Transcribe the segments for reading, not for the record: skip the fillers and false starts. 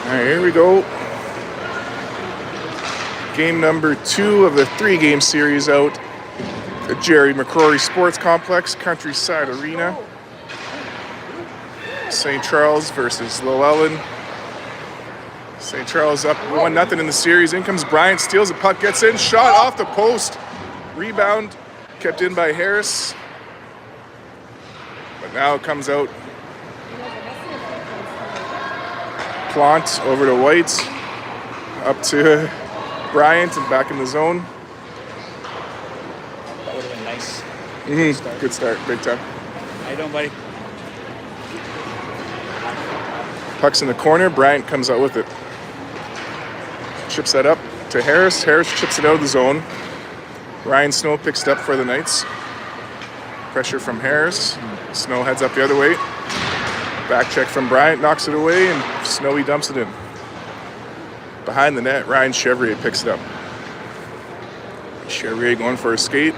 All right, here we go. Game number 2 of the 3-game series out at the Jerry McCrory Sports Complex, Countryside Arena. St. Charles versus Loellen. St. Charles up 1-0 in the series. In comes Bryant, steals the puck, gets in, shot off the post. Rebound kept in by Harris. But now it comes out. Plant over to White. Up to Bryant and back in the zone. That would have been nice. Good start, big time. How you doing, buddy? Puck's in the corner. Bryant comes out with it. Chips that up to Harris. Harris chips it out of the zone. Ryan Snow picks it up for the Knights. Pressure from Harris. Snow heads up the other way. Back check from Bryant, knocks it away, and Snowy dumps it in. Behind the net, Ryan Chevrier picks it up. Chevrier going for a skate.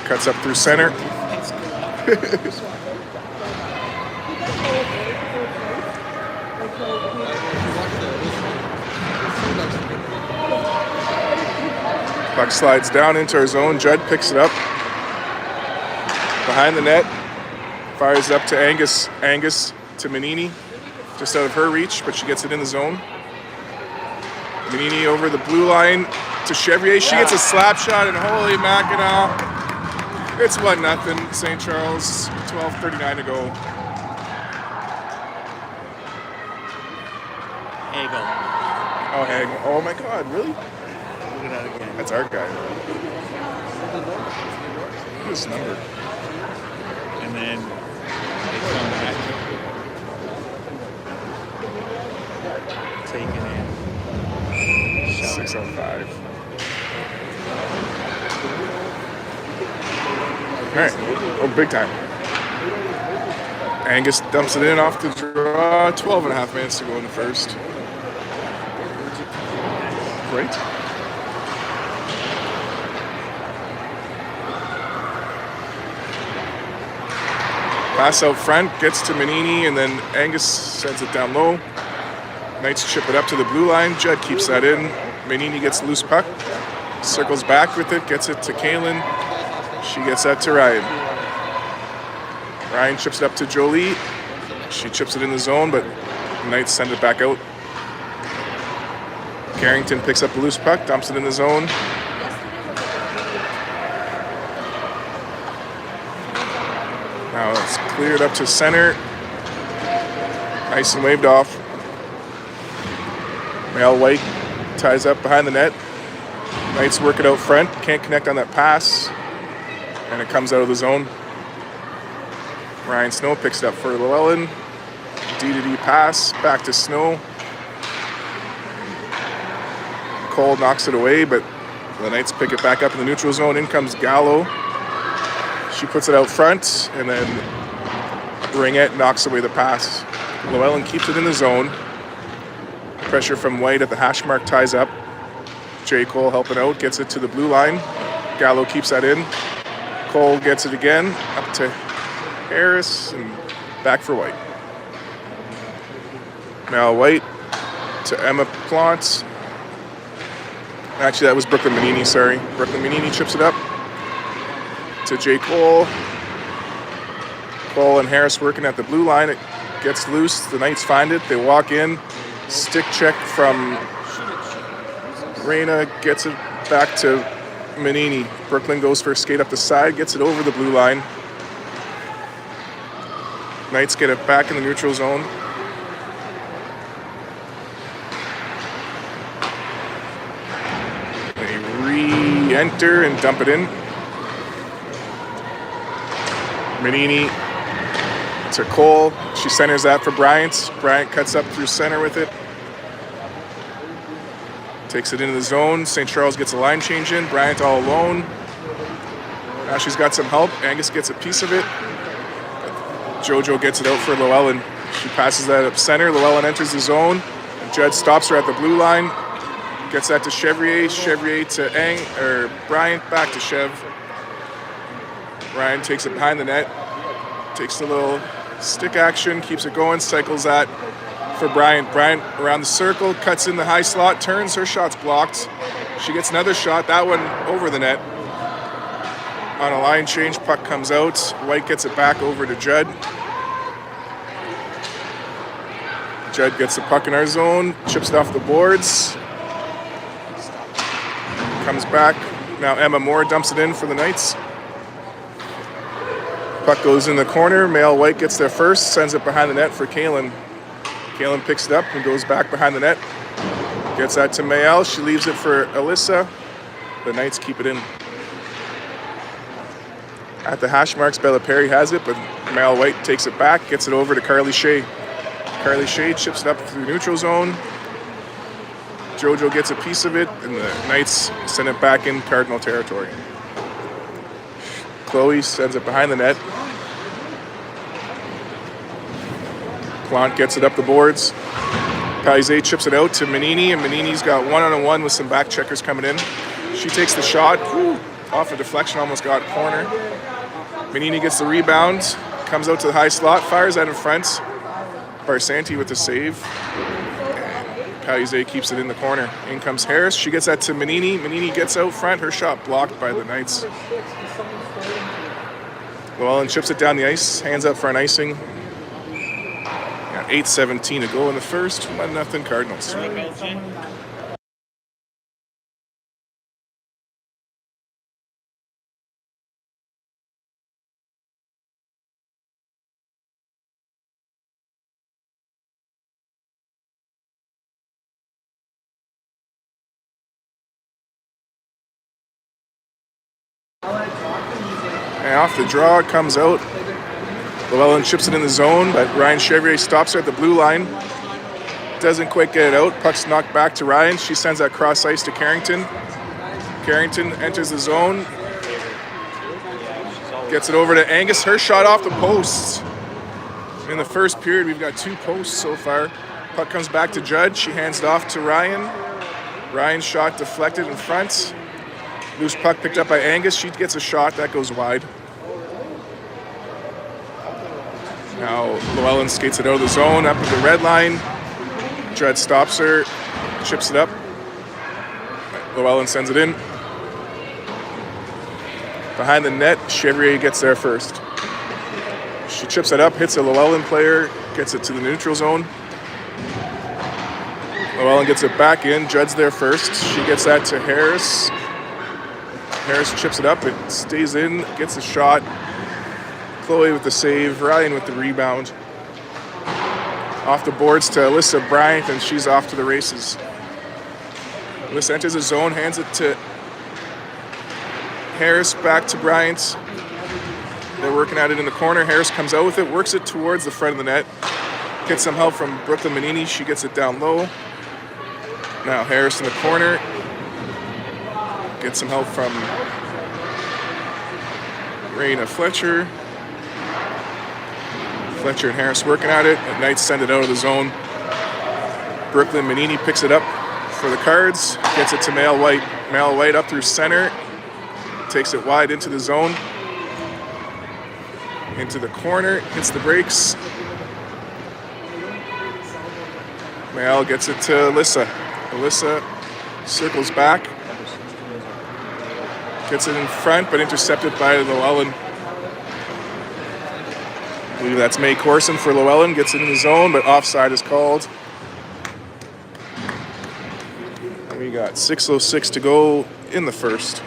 Cuts up through center. Puck slides down into our zone. Judd picks it up. Behind the net. Fires up to Angus. Angus to Manini. Just out of her reach, but she gets it in the zone. Manini over the blue line to Chevrier. She gets a slap shot, and holy Mackinac. It's 1-0. St. Charles, 12:39 to go. Hagel. Oh, Hagel. Oh my God, really? Look at that again. That's our guy. This number. And then they come back. Taken in. 6:05. All right. Oh, big time. Angus dumps it in off the draw. 12.5 minutes to go in the first. Great. Pass out front, gets to Manini, and then Angus sends it down low. Knights chip it up to the blue line. Judd keeps that in. Manini gets loose puck. Circles back with it, gets it to Kaylin. She gets that to Ryan. Ryan chips it up to Jolie. She chips it in the zone, but the Knights send it back out. Carrington picks up the loose puck, dumps it in the zone. Now it's cleared up to center. Nice and waved off. Mel White ties up behind the net. Knights work it out front. Can't connect on that pass. And it comes out of the zone. Ryan Snow picks it up for Loellen. D-to-D pass. Back to Snow. Cole knocks it away, but the Knights pick it back up in the neutral zone. In comes Gallo. She puts it out front, and then Ringette knocks away the pass. Loellen keeps it in the zone. Pressure from White at the hash mark ties up. J. Cole helping out, gets it to the blue line. Gallo keeps that in. Cole gets it again, up to Harris, and back for White. Now White to Emma Plant. Actually, that was Brooklyn Manini, sorry. Brooklyn Manini chips it up to J. Cole. Cole and Harris working at the blue line. It gets loose. The Knights find it. They walk in. Stick check from Reyna. Gets it back to Manini. Brooklyn goes for a skate up the side. Gets it over the blue line. Knights get it back in the neutral zone. They re-enter and dump it in. Manini to Cole. She centers that for Bryant. Bryant cuts up through center with it. Takes it into the zone. St. Charles gets a line change in. Bryant all alone. Now she's got some help. Angus gets a piece of it. Jojo gets it out for Loellen. She passes that up center. Loellen enters the zone. And Judd stops her at the blue line. Gets that to Chevrier. Chevrier to Bryant. Back to Chev. Ryan takes it behind the net, takes a little stick action, keeps it going, cycles that for Bryant. Bryant around the circle, cuts in the high slot, turns, her shot's blocked. She gets another shot, that one over the net. On a line change, puck comes out. White gets it back over to Judd. Judd gets the puck in our zone, chips it off the boards. Comes back. Now Emma Moore dumps it in for the Knights. Puck goes in the corner. Mail White gets there first, sends it behind the net for Kaylin. Kaylin picks it up and goes back behind the net. Gets that to Mayel. She leaves it for Alyssa. The Knights keep it in. At the hash marks, Bella Perry has it, but Mal White takes it back, gets it over to Carly Shea. Carly Shea chips it up through the neutral zone. Jojo gets a piece of it, and the Knights send it back in Cardinal territory. Chloe sends it behind the net. Plant gets it up the boards. Paize chips it out to Manini, and Manini's got one-on-one with some back checkers coming in. She takes the shot. Ooh, off a deflection, almost got corner. Manini gets the rebound, comes out to the high slot, fires that in front. Barsanti with the save. And Paize keeps it in the corner. In comes Harris. She gets that to Manini. Manini gets out front. Her shot blocked by the Knights. Loellen chips it down the ice, hands up for an icing. 8:17 to go in the first. 1-0 Cardinals. And off the draw, it comes out. Loellen chips it in the zone, but Ryan Chevrier stops her at the blue line. Doesn't quite get it out. Puck's knocked back to Ryan. She sends that cross ice to Carrington. Carrington enters the zone. Gets it over to Angus. Her shot off the post. In the first period, we've got 2 posts so far. Puck comes back to Judd. She hands it off to Ryan. Ryan's shot deflected in front. Loose puck picked up by Angus. She gets a shot. That goes wide. Now Loellen skates it out of the zone, up at the red line. Judd stops her, chips it up. Loellen sends it in. Behind the net, Chevrier gets there first. She chips it up, hits a Loellen player, gets it to the neutral zone. Loellen gets it back in. Judd's there first. She gets that to Harris. Harris chips it up. It stays in, gets a shot. Chloe with the save. Ryan with the rebound. Off the boards to Alyssa Bryant, and she's off to the races. Alyssa enters the zone, hands it to Harris, back to Bryant. They're working at it in the corner. Harris comes out with it, works it towards the front of the net. Gets some help from Brooklyn Manini. She gets it down low. Now Harris in the corner. Gets some help from Raina Fletcher. Fletcher and Harris working at it. The Knights send it out of the zone. Brooklyn Manini picks it up for the Cards. Gets it to Mal White. Mal White up through center. Takes it wide into the zone. Into the corner. Hits the brakes. Mal gets it to Alyssa. Alyssa circles back. Gets it in front, but intercepted by Loellen. I believe that's May Corson for Loellen. Gets it in the zone, but offside is called. We got 6:06 to go in the first.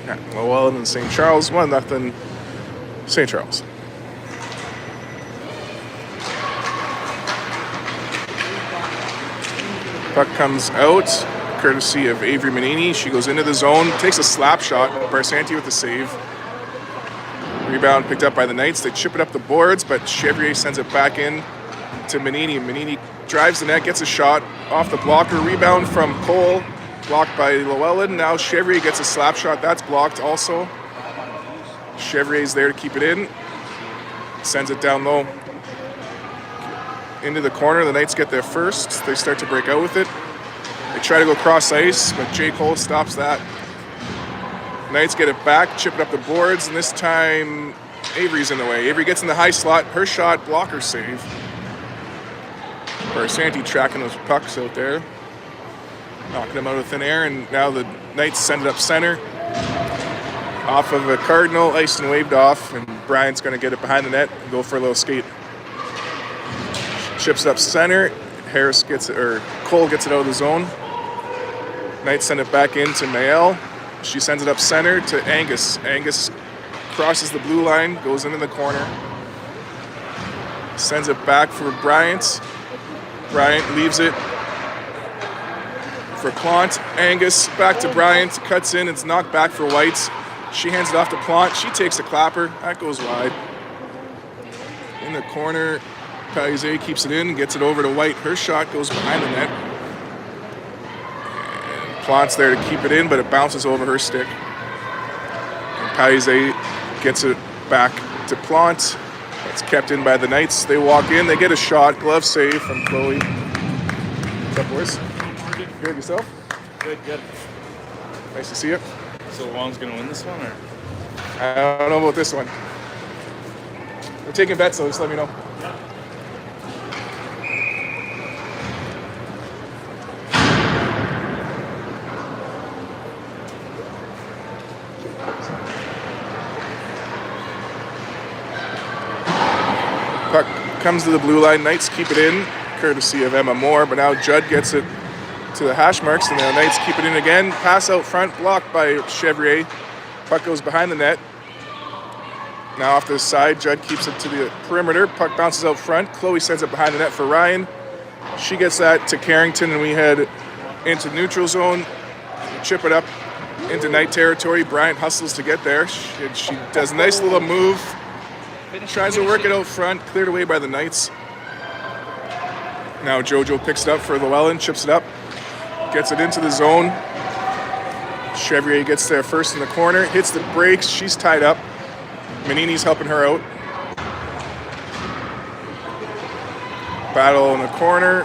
Yeah, Loellen and St. Charles, 1-0 St. Charles. Puck comes out, courtesy of Avery Manini. She goes into the zone, takes a slap shot. Barsanti with the save. Rebound picked up by the Knights. They chip it up the boards, but Chevrier sends it back in to Manini. Manini drives the net, gets a shot off the blocker. Rebound from Cole, blocked by Loellen. Now Chevrier gets a slap shot. That's blocked also. Chevrier's there to keep it in. Sends it down low. into the corner. The Knights get there first. They start to break out with it. They try to go cross ice, but J. Cole stops that. Knights get it back, chip it up the boards, and this time Avery's in the way. Avery gets in the high slot. Her shot, blocker save. Barsanti tracking those pucks out there. Knocking them out of thin air, and now the Knights send it up center. Off of a Cardinal, iced and waved off, and Bryant's going to get it behind the net and go for a little skate. Chips it up center. Harris gets it, or Cole gets it out of the zone. Knights send it back into Mael. She sends it up center to Angus. Angus crosses the blue line, goes into the corner. Sends it back for Bryant. Bryant leaves it for Plant. Angus back to Bryant, cuts in, it's knocked back for Whites. She hands it off to Plant. She takes the clapper. That goes wide. In the corner, Paize keeps it in, gets it over to White. Her shot goes behind the net. And Plant's there to keep it in, but it bounces over her stick. And Paize gets it back to Plant. It's kept in by the Knights. They walk in, they get a shot. Glove save from Chloe. What's up, boys? Good, yourself? Good. Nice to see you. So Long's gonna win this one, or? I don't know about this one. We're taking bets, so just let me know. Puck comes to the blue line. Knights keep it in, courtesy of Emma Moore, but now Judd gets it to the hash marks, and the Knights keep it in again. Pass out front, blocked by Chevrier. Puck goes behind the net. Now off to the side, Judd keeps it to the perimeter. Puck bounces out front. Chloe sends it behind the net for Ryan. She gets that to Carrington, and we head into neutral zone. Chip it up into Knight territory. Bryant hustles to get there. She does a nice little move. Tries to work it out front, cleared away by the Knights. Now Jojo picks it up for Loellen, chips it up, gets it into the zone. Chevrier gets there first in the corner, hits the brakes, she's tied up. Manini's helping her out. Battle in the corner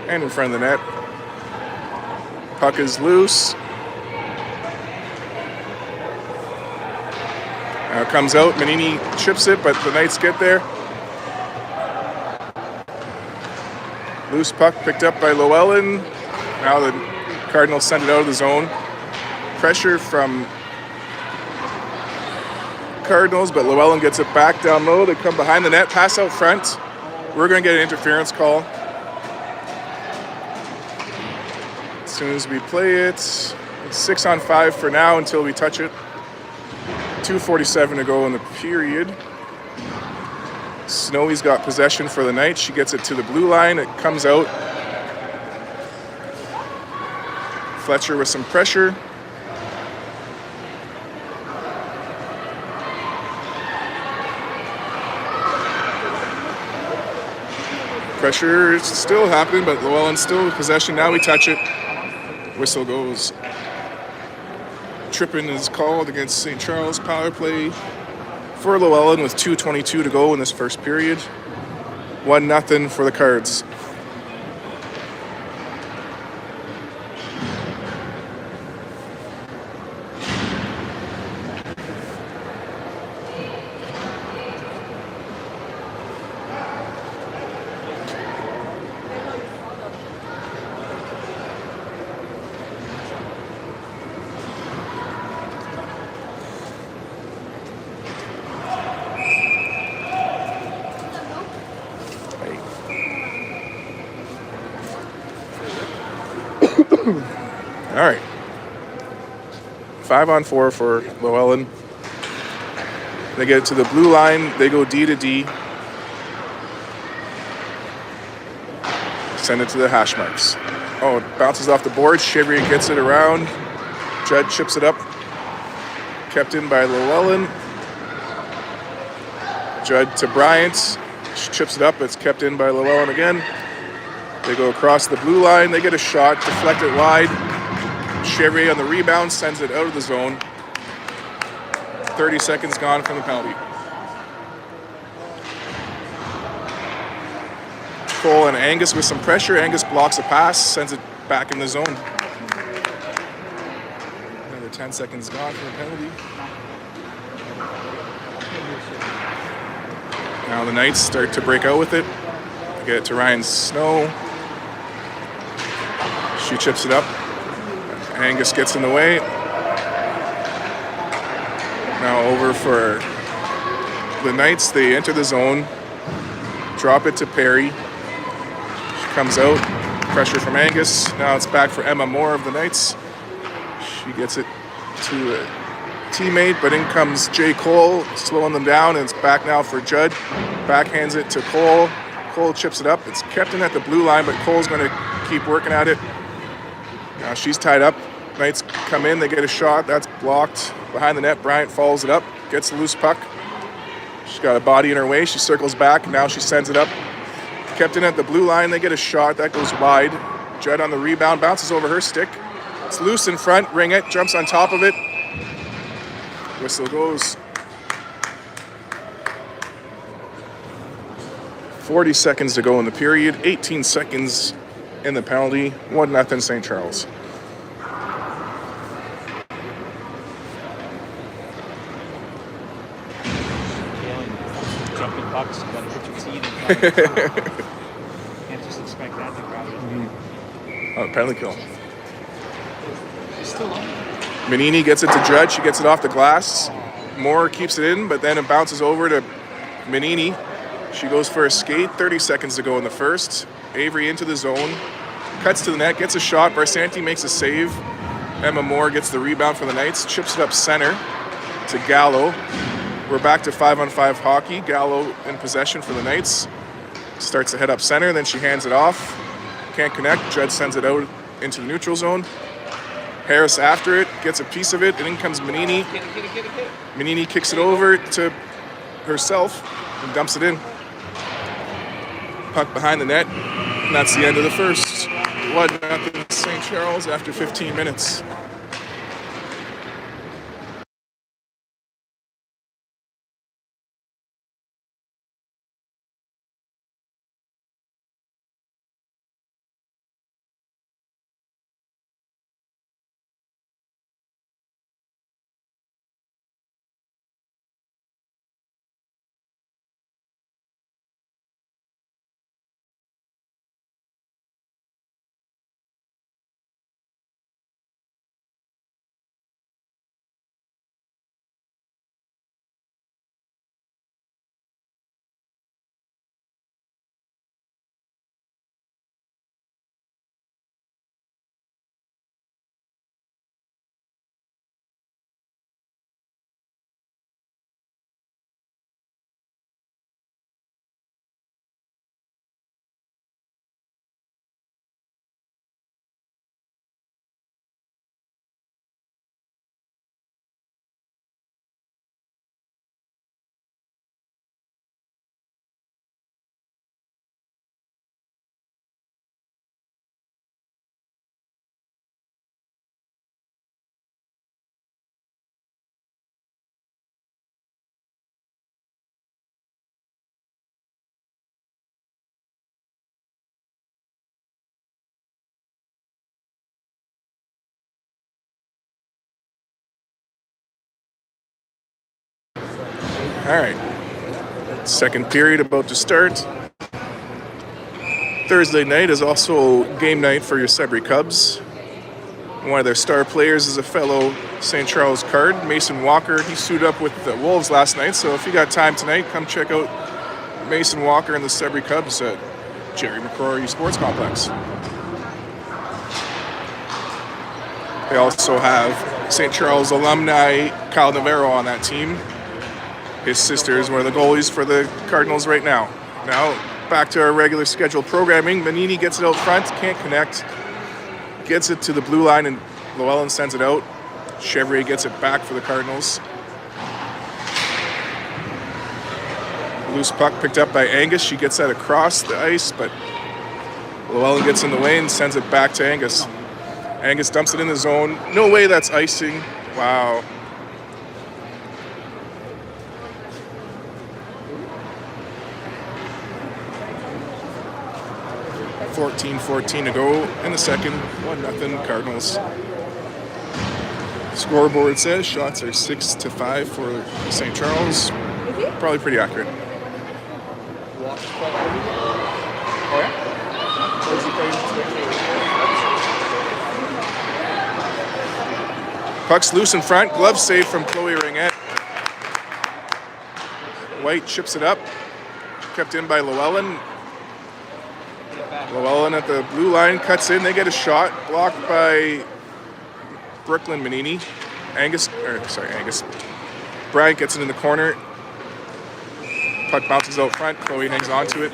and in front of the net. Puck is loose. Now it comes out, Manini chips it, but the Knights get there. Loose puck picked up by Loellen. Now the Cardinals send it out of the zone. Pressure from Cardinals, but Loellen gets it back down low. They come behind the net, pass out front. We're going to get an interference call. As soon as we play it, it's 6-on-5 for now until we touch it. 2:47 to go in the period. Snowy's got possession for the Knights. She gets it to the blue line. It comes out. Fletcher with some pressure. Pressure is still happening, but Llewellyn's still with possession. Now we touch it. Whistle goes. Tripping is called against St. Charles. Power play for Loellen with 2:22 to go in this first period. 1-0 for the Cards. All right. 5-on-4 for Loellen. They get it to the blue line. They go D to D. Send it to the hash marks. Oh, it bounces off the board. Chevrier gets it around. Judd chips it up. Kept in by Llewellyn. Judd to Bryant. She chips it up. It's kept in by Llewellyn again. They go across the blue line. They get a shot. Deflect it wide. Chevrier on the rebound sends it out of the zone. 30 seconds gone from the penalty. Cole and Angus with some pressure. Angus blocks a pass, sends it back in the zone. Another 10 seconds gone for a penalty. Now the Knights start to break out with it. They get it to Ryan Snow. She chips it up. Angus gets in the way. Now over for the Knights. They enter the zone. Drop it to Perry. She comes out. Pressure from Angus. Now it's back for Emma Moore of the Knights. She gets it to a teammate, but in comes Jay Cole, slowing them down, and it's back now for Judd. Backhands it to Cole. Cole chips it up. It's kept in at the blue line, but Cole's going to keep working at it. Now she's tied up. Knights come in. They get a shot. That's blocked behind the net. Bryant follows it up. Gets a loose puck. She's got a body in her way. She circles back. Now she sends it up. Kept in at the blue line. They get a shot. That goes wide. Judd on the rebound. Bounces over her stick. It's loose in front. Ring it. Jumps on top of it. Whistle goes. 40 seconds to go in the period. 18 seconds in the penalty. 1-0 St. Charles. Jumping pucks, you gotta put your teeth in. Can't just expect that to grab it. Oh, penalty kill. It's still on. Manini gets it to Judd. She gets it off the glass. Moore keeps it in, but then it bounces over to Manini. She goes for a skate. 30 seconds to go in the first. Avery into the zone. Cuts to the net. Gets a shot. Barsanti makes a save. Emma Moore gets the rebound for the Knights. Chips it up center to Gallo. We're back to 5-on-5 hockey. Gallo in possession for the Knights. Starts to head up center. Then she hands it off. Can't connect. Judd sends it out into the neutral zone. Harris after it, gets a piece of it, and in comes Manini. Manini kicks it over to herself and dumps it in. Puck behind the net, and that's the end of the first. 1-0 St. Charles after 15 minutes. All right, second period about to start. Thursday night is also game night for your Sudbury Cubs. One of their star players is a fellow St. Charles Card, Mason Walker. He suited up with the Wolves last night, so if you got time tonight, come check out Mason Walker and the Sudbury Cubs at Jerry McCrory Sports Complex. They also have St. Charles alumni Kyle Navarro on that team. His sister is one of the goalies for the Cardinals right now. Now, back to our regular scheduled programming. Manini gets it out front, can't connect. Gets it to the blue line, and Loellen sends it out. Chevrier gets it back for the Cardinals. Loose puck picked up by Angus. She gets that across the ice, but Loellen gets in the way and sends it back to Angus. Angus dumps it in the zone. No way that's icing. Wow. 14 to go in the second. 1-0 Cardinals. Scoreboard says shots are 6-5 for St. Charles. Probably pretty accurate. Oh yeah? Where's he playing today? Puck's loose in front. Glove save from Chloe Ringette. White chips it up. Kept in by Loellen. Loellen at the blue line cuts in. They get a shot. Blocked by Brooklyn Manini. Angus. Bryant gets it in the corner. Puck bounces out front. Chloe hangs on to it.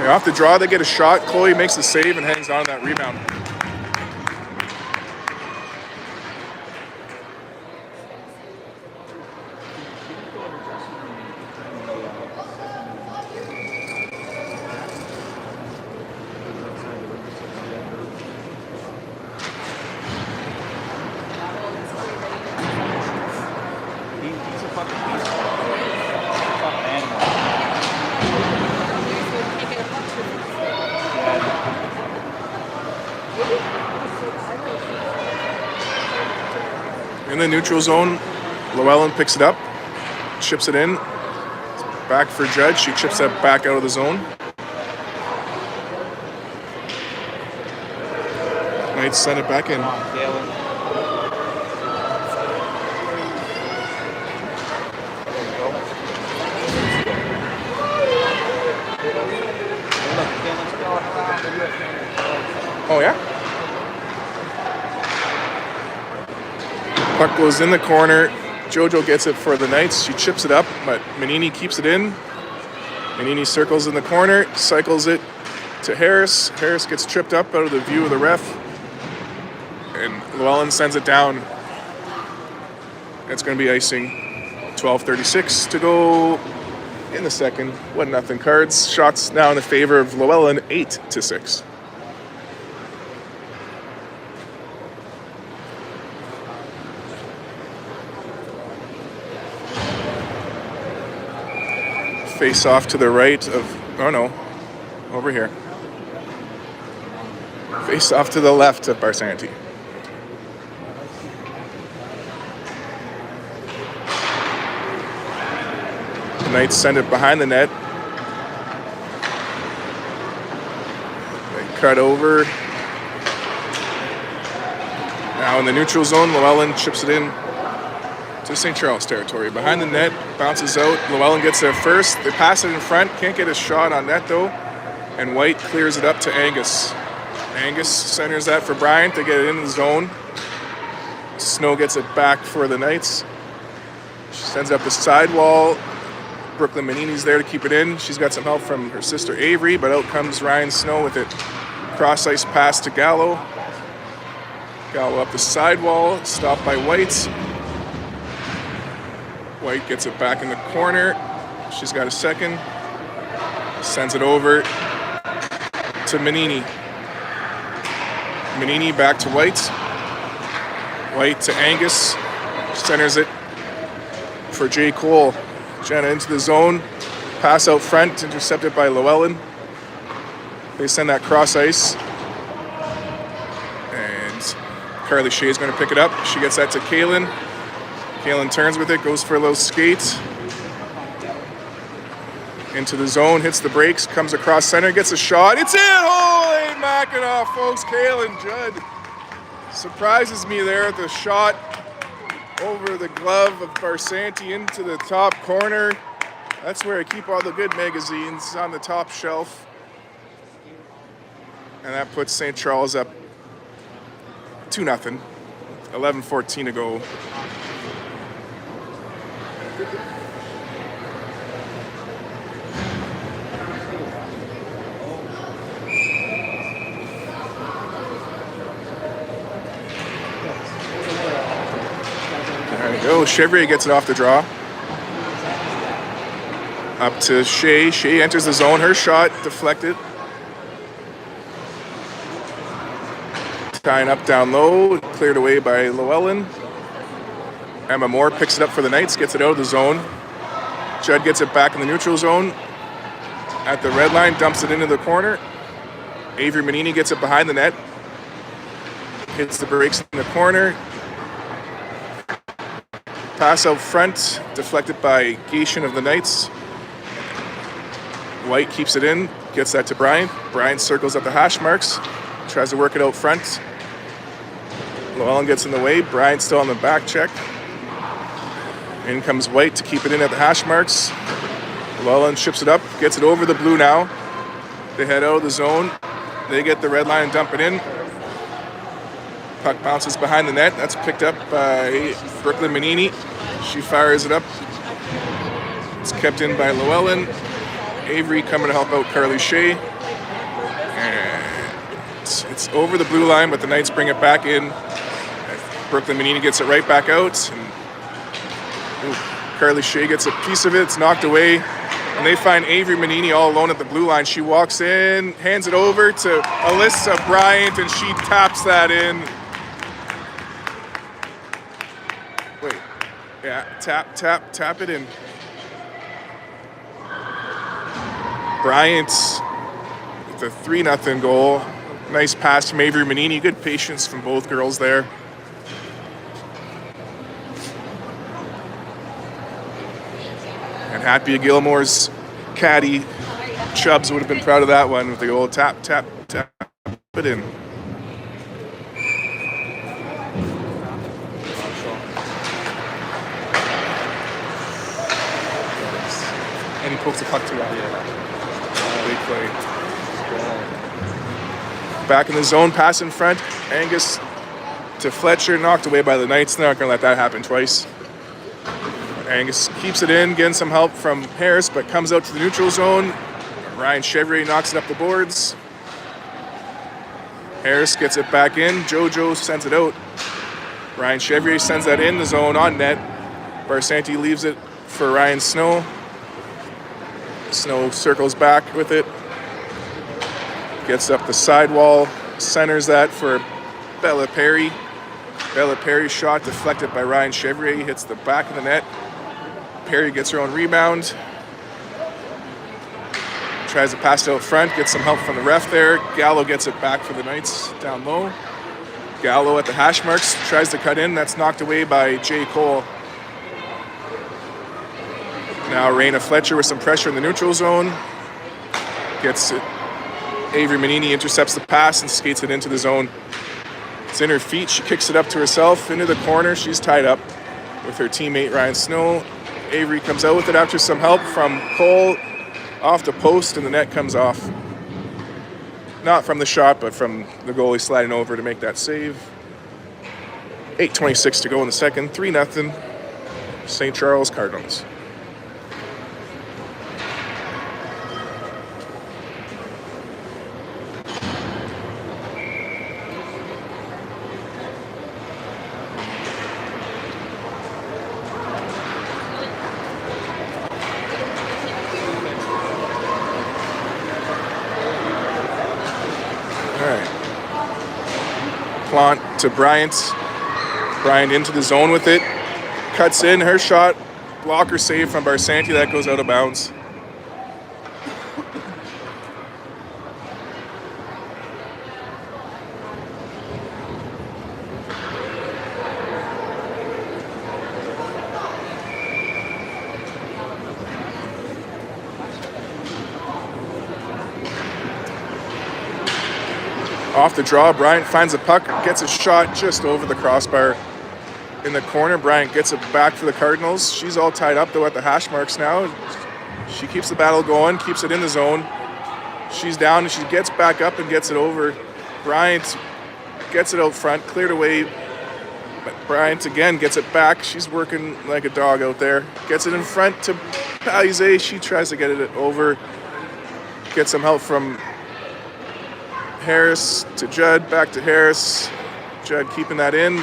Off the draw, they get a shot. Chloe makes the save and hangs on to that rebound. He's a fucking beast. Fucking animal. In the neutral zone, Loellen picks it up, chips it in. Back for Judge. She chips that back out of the zone. Knights send it back in. Oh yeah? Puck goes in the corner. Jojo gets it for the Knights. She chips it up, but Manini keeps it in. Manini circles in the corner, cycles it to Harris. Harris gets tripped up out of the view of the ref. And Loellen sends it down. It's going to be icing. 12:36 to go in the second. 1-0 Cards. Shots now in the favor of Loellen, 8-6. Face off to the right of, oh no, over here. Face off to the left of Barsanti. The Knights send it behind the net. They cut over. Now in the neutral zone, Loellen chips it in to St. Charles territory. Behind the net, bounces out. Loellen gets there first. They pass it in front. Can't get a shot on net though. And White clears it up to Angus. Angus centers that for Bryant. They get it in the zone. Snow gets it back for the Knights. She sends up the sidewall. Brooklyn Manini's there to keep it in. She's got some help from her sister Avery, but out comes Ryan Snow with it. Cross ice pass to Gallo. Gallo up the sidewall. Stopped by White. White gets it back in the corner. She's got a second. Sends it over to Manini. Manini back to White. White to Angus. Centers it for Jay Cole. Jenna into the zone. Pass out front. Intercepted by Loellen. They send that cross ice. And Carly Shea is going to pick it up. She gets that to Kaylin. Kaylin turns with it, goes for a little skate. Into the zone, hits the brakes, comes across center, gets a shot. It's in! Holy Mackinac, folks. Kaylin Judd surprises me there at the shot over the glove of Barsanti into the top corner. That's where I keep all the good magazines, on the top shelf. And that puts St. Charles up 2-0. 11:14 to go. There we go. Chevrier gets it off the draw. Up to Shea. Shea enters the zone. Her shot deflected. Tying up down low. Cleared away by Loellen. Emma Moore picks it up for the Knights. Gets it out of the zone. Judd gets it back in the neutral zone. At the red line. Dumps it into the corner. Avery Manini gets it behind the net. Hits the brakes in the corner. Pass out front. Deflected by Gation of the Knights. White keeps it in, gets that to Brian. Brian circles up the hash marks, tries to work it out front. Loellen gets in the way. Brian's still on the back check. In comes White to keep it in at the hash marks. Loellen ships it up, gets it over the blue now. They head out of the zone. They get the red line and dump it in. Puck bounces behind the net. That's picked up by Brooklyn Manini. She fires it up. It's kept in by Loellen. Avery coming to help out Carly Shea. And it's over the blue line, but the Knights bring it back in. Brooklyn Manini gets it right back out. And Carly Shea gets a piece of it. It's knocked away. And they find Avery Manini all alone at the blue line. She walks in, hands it over to Alyssa Bryant, and she taps that in. Wait. Yeah, tap it in. Bryant with a 3-0 goal. Nice pass from Avery Manini. Good patience from both girls there. And Happy Gilmore's caddy, Chubbs, would have been proud of that one with the old tap it in. And he pokes the puck too out. Big play. Back in the zone, pass in front. Angus to Fletcher, knocked away by the Knights. They're not going to let that happen twice. Angus keeps it in, getting some help from Harris, but comes out to the neutral zone. Ryan Chevrier knocks it up the boards. Harris gets it back in. JoJo sends it out. Ryan Chevrier sends that in the zone on net. Barsanti leaves it for Ryan Snow. Snow circles back with it. Gets up the sidewall. Centers that for Bella Perry. Bella Perry's shot deflected by Ryan Chevrier. Hits the back of the net. Perry gets her own rebound. Tries to pass it out front. Gets some help from the ref there. Gallo gets it back for the Knights down low. Gallo at the hash marks. Tries to cut in. That's knocked away by Jay Cole. Now Raina Fletcher with some pressure in the neutral zone. Gets it. Avery Manini intercepts the pass and skates it into the zone. It's in her feet. She kicks it up to herself into the corner. She's tied up with her teammate Ryan Snow. Avery comes out with it after some help from Cole. Off the post and the net comes off. Not from the shot, but from the goalie sliding over to make that save. 8:26 to go in the second. 3-0. St. Charles Cardinals. Plant to Bryant. Bryant into the zone with it. Cuts in. Her shot. Blocker save from Barsanti. That goes out of bounds. Off the draw, Bryant finds a puck, gets a shot just over the crossbar in the corner. Bryant gets it back for the Cardinals. She's all tied up though at the hash marks now. She keeps the battle going, keeps it in the zone. She's down and she gets back up and gets it over. Bryant gets it out front, cleared away. But Bryant again gets it back. She's working like a dog out there. Gets it in front to Palize. She tries to get it over. Gets some help from Harris to Judd, back to Harris. Judd keeping that in.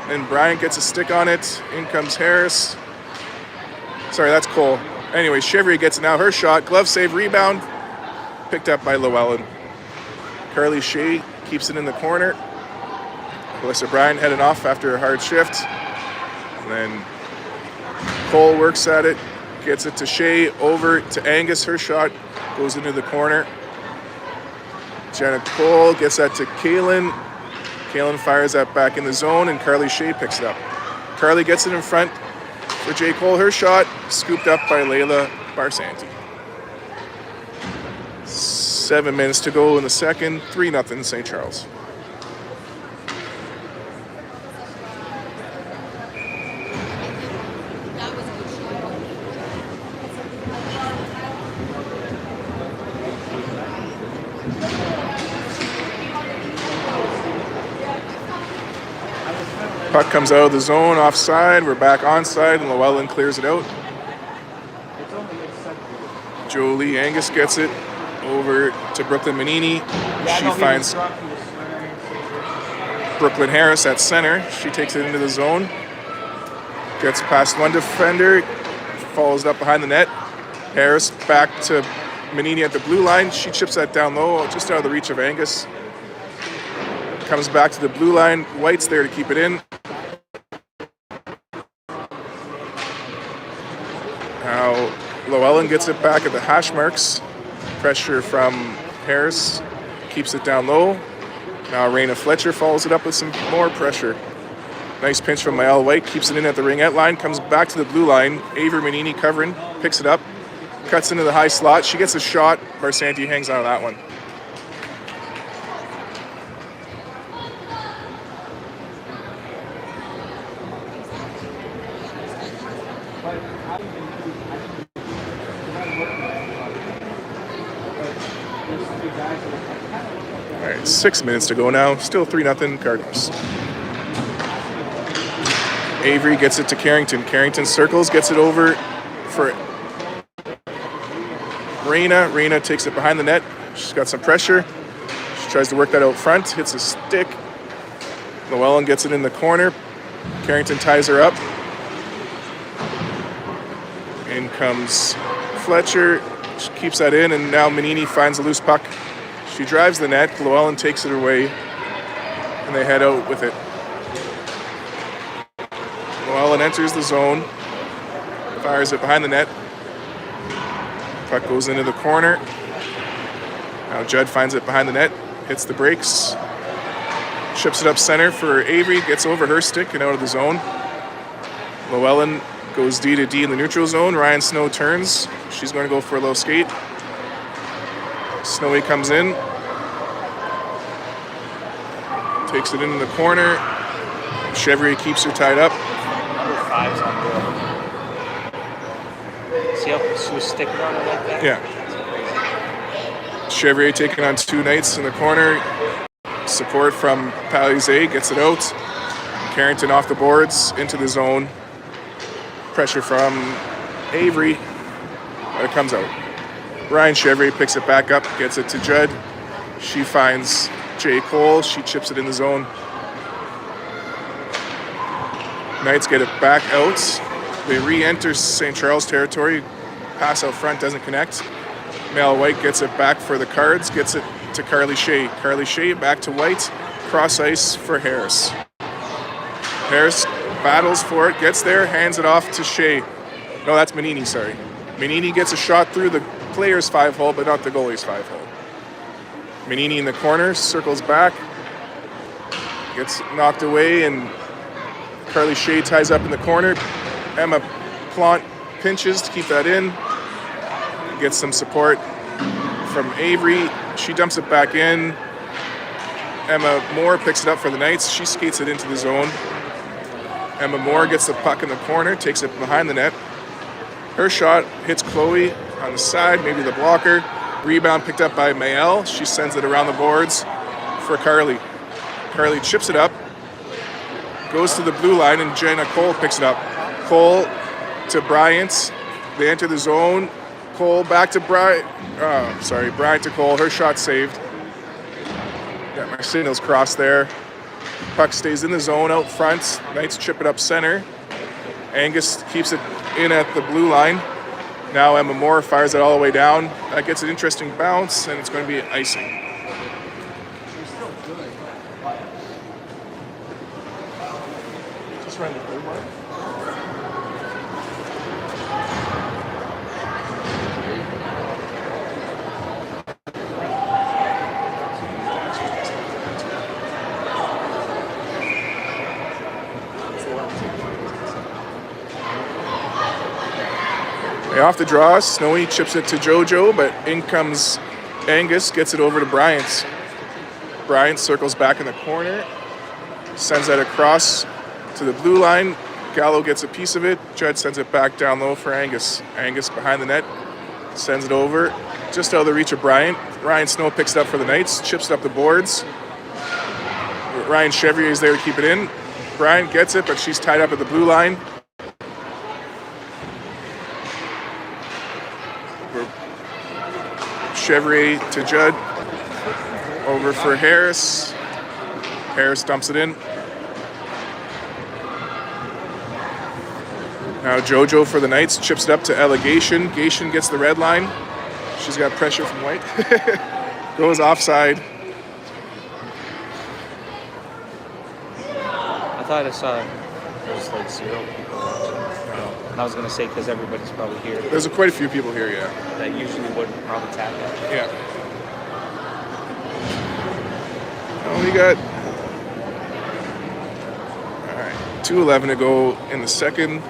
And Bryant gets a stick on it. In comes Harris. Sorry, that's Cole. Anyway, Chevrier gets it now. Her shot, glove save, rebound, picked up by Loellen. Carly Shea keeps it in the corner. Alyssa Bryan heading off after a hard shift. And then Cole works at it, gets it to Shea, over to Angus. Her shot goes into the corner. Jenna Cole gets that to Kaylin. Kaylin fires that back in the zone, and Carly Shea picks it up. Carly gets it in front for J. Cole. Her shot scooped up by Layla Barsanti. 7 minutes to go in the second. 3-0 St. Charles. Puck comes out of the zone, offside. We're back onside, and Loellen clears it out. Jolie Angus gets it over to Brooklyn Manini. She finds Brooklyn Harris at center. She takes it into the zone. Gets past one defender. Follows up behind the net. Harris back to Manini at the blue line. She chips that down low, just out of the reach of Angus. Comes back to the blue line. White's there to keep it in. Now Loellen gets it back at the hash marks. Pressure from Harris keeps it down low. Now Raina Fletcher follows it up with some more pressure. Nice pinch from Mael White, keeps it in at the ringette line, comes back to the blue line. Avery Manini covering, picks it up, cuts into the high slot. She gets a shot. Barsanti hangs on to that one. All right, 6 minutes to go now. Still 3-0 Cardinals. Avery gets it to Carrington. Carrington circles, gets it over for Raina. Raina takes it behind the net. She's got some pressure. She tries to work that out front, hits a stick. Loellen gets it in the corner. Carrington ties her up. In comes Fletcher. She keeps that in, and now Manini finds a loose puck. She drives the net. Loellen takes it away, and they head out with it. Loellen enters the zone, fires it behind the net. Puck goes into the corner. Now Judd finds it behind the net, hits the brakes, chips it up center for Avery, gets over her stick and out of the zone. Loellen goes D to D in the neutral zone. Ryan Snow turns. She's going to go for a low skate. Snowy comes in. Takes it into the corner. Chevrier keeps her tied up. Number 5's on goal. See how she was sticking on it like that? Yeah. Chevrier taking on two Knights in the corner. Support from Palizé gets it out. Carrington off the boards into the zone. Pressure from Avery, but it comes out. Ryan Chevrier picks it back up, gets it to Judd. She finds J. Cole. She chips it in the zone. Knights get it back out. They re-enter St. Charles territory. Pass out front doesn't connect. Mel White gets it back for the Cards, gets it to Carly Shea. Carly Shea back to White. Cross ice for Harris. Harris battles for it, gets there, hands it off to Shea. No, that's Manini, sorry. Manini gets a shot through the player's 5-hole, but not the goalie's 5-hole. Manini in the corner, circles back, gets knocked away, and Carly Shea ties up in the corner. Emma Plant pinches to keep that in. Gets some support from Avery. She dumps it back in. Emma Moore picks it up for the Knights. She skates it into the zone. Emma Moore gets the puck in the corner, takes it behind the net. Her shot hits Chloe on the side, maybe the blocker. Rebound picked up by Mael. She sends it around the boards for Carly. Carly chips it up, goes to the blue line, and Jenna Cole picks it up. Cole to Bryant. They enter the zone. Cole back to Bryant. Bryant to Cole. Her shot saved. Got my signals crossed there. Puck stays in the zone out front. Knights chip it up center. Angus keeps it in at the blue line. Now Emma Moore fires it all the way down. That gets an interesting bounce, and it's going to be icing. Just ran the third one. Off the draw, Snowy chips it to JoJo, but in comes Angus, gets it over to Bryant. Bryant circles back in the corner, sends that across to the blue line. Gallo gets a piece of it. Judd sends it back down low for Angus. Angus behind the net, sends it over, just out of the reach of Bryant. Ryan Snow picks it up for the Knights, chips it up the boards. Ryan Chevrier is there to keep it in. Bryant gets it, but she's tied up at the blue line. Chevrier to Judd, over for Harris. Harris dumps it in. Now JoJo for the Knights, chips it up to Ella Gation. Gation gets the red line. She's got pressure from White. Goes offside. I thought I saw there's like 0 people watching. And I was going to say because everybody's probably here. There's quite a few people here, yeah. That usually wouldn't probably tap that. Yeah. Oh, we got... All right, 2:11 to go in the second.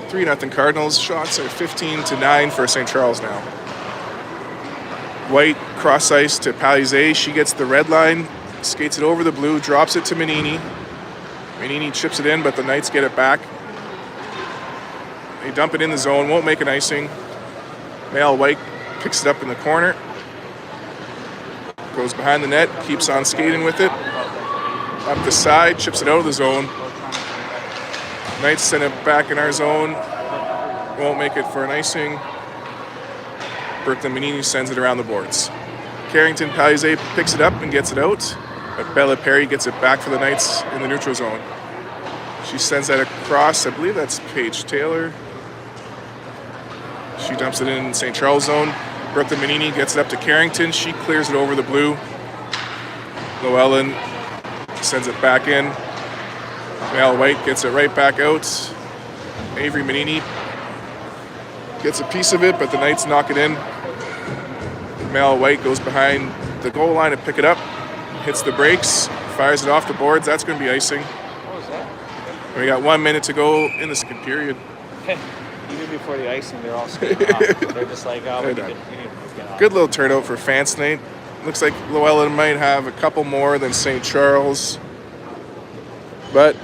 3-0 Cardinals. Shots are 15-9 for St. Charles now. White cross ice to Palizé. She gets the red line, skates it over the blue, drops it to Manini. Manini chips it in, but the Knights get it back. They dump it in the zone, won't make an icing. Male White picks it up in the corner. Goes behind the net, keeps on skating with it. Up the side, chips it out of the zone. Knights send it back in our zone. Won't make it for an icing. Brooklyn Manini sends it around the boards. Carrington Palizé picks it up and gets it out. But Bella Perry gets it back for the Knights in the neutral zone. She sends that across. I believe that's Paige Taylor. She dumps it in St. Charles zone. Brooklyn Manini gets it up to Carrington. She clears it over the blue. Loellen sends it back in. Mal White gets it right back out. Avery Manini gets a piece of it, but the Knights knock it in. Mal White goes behind the goal line to pick it up. Hits the brakes. Fires it off the boards. That's going to be icing. What was that? We got 1 minute to go in the second period. Even before the icing, they're all skating off. They're just like, oh, we need to get off. Good little turnout for fans tonight. Looks like Loellen might have a couple more than St. Charles. But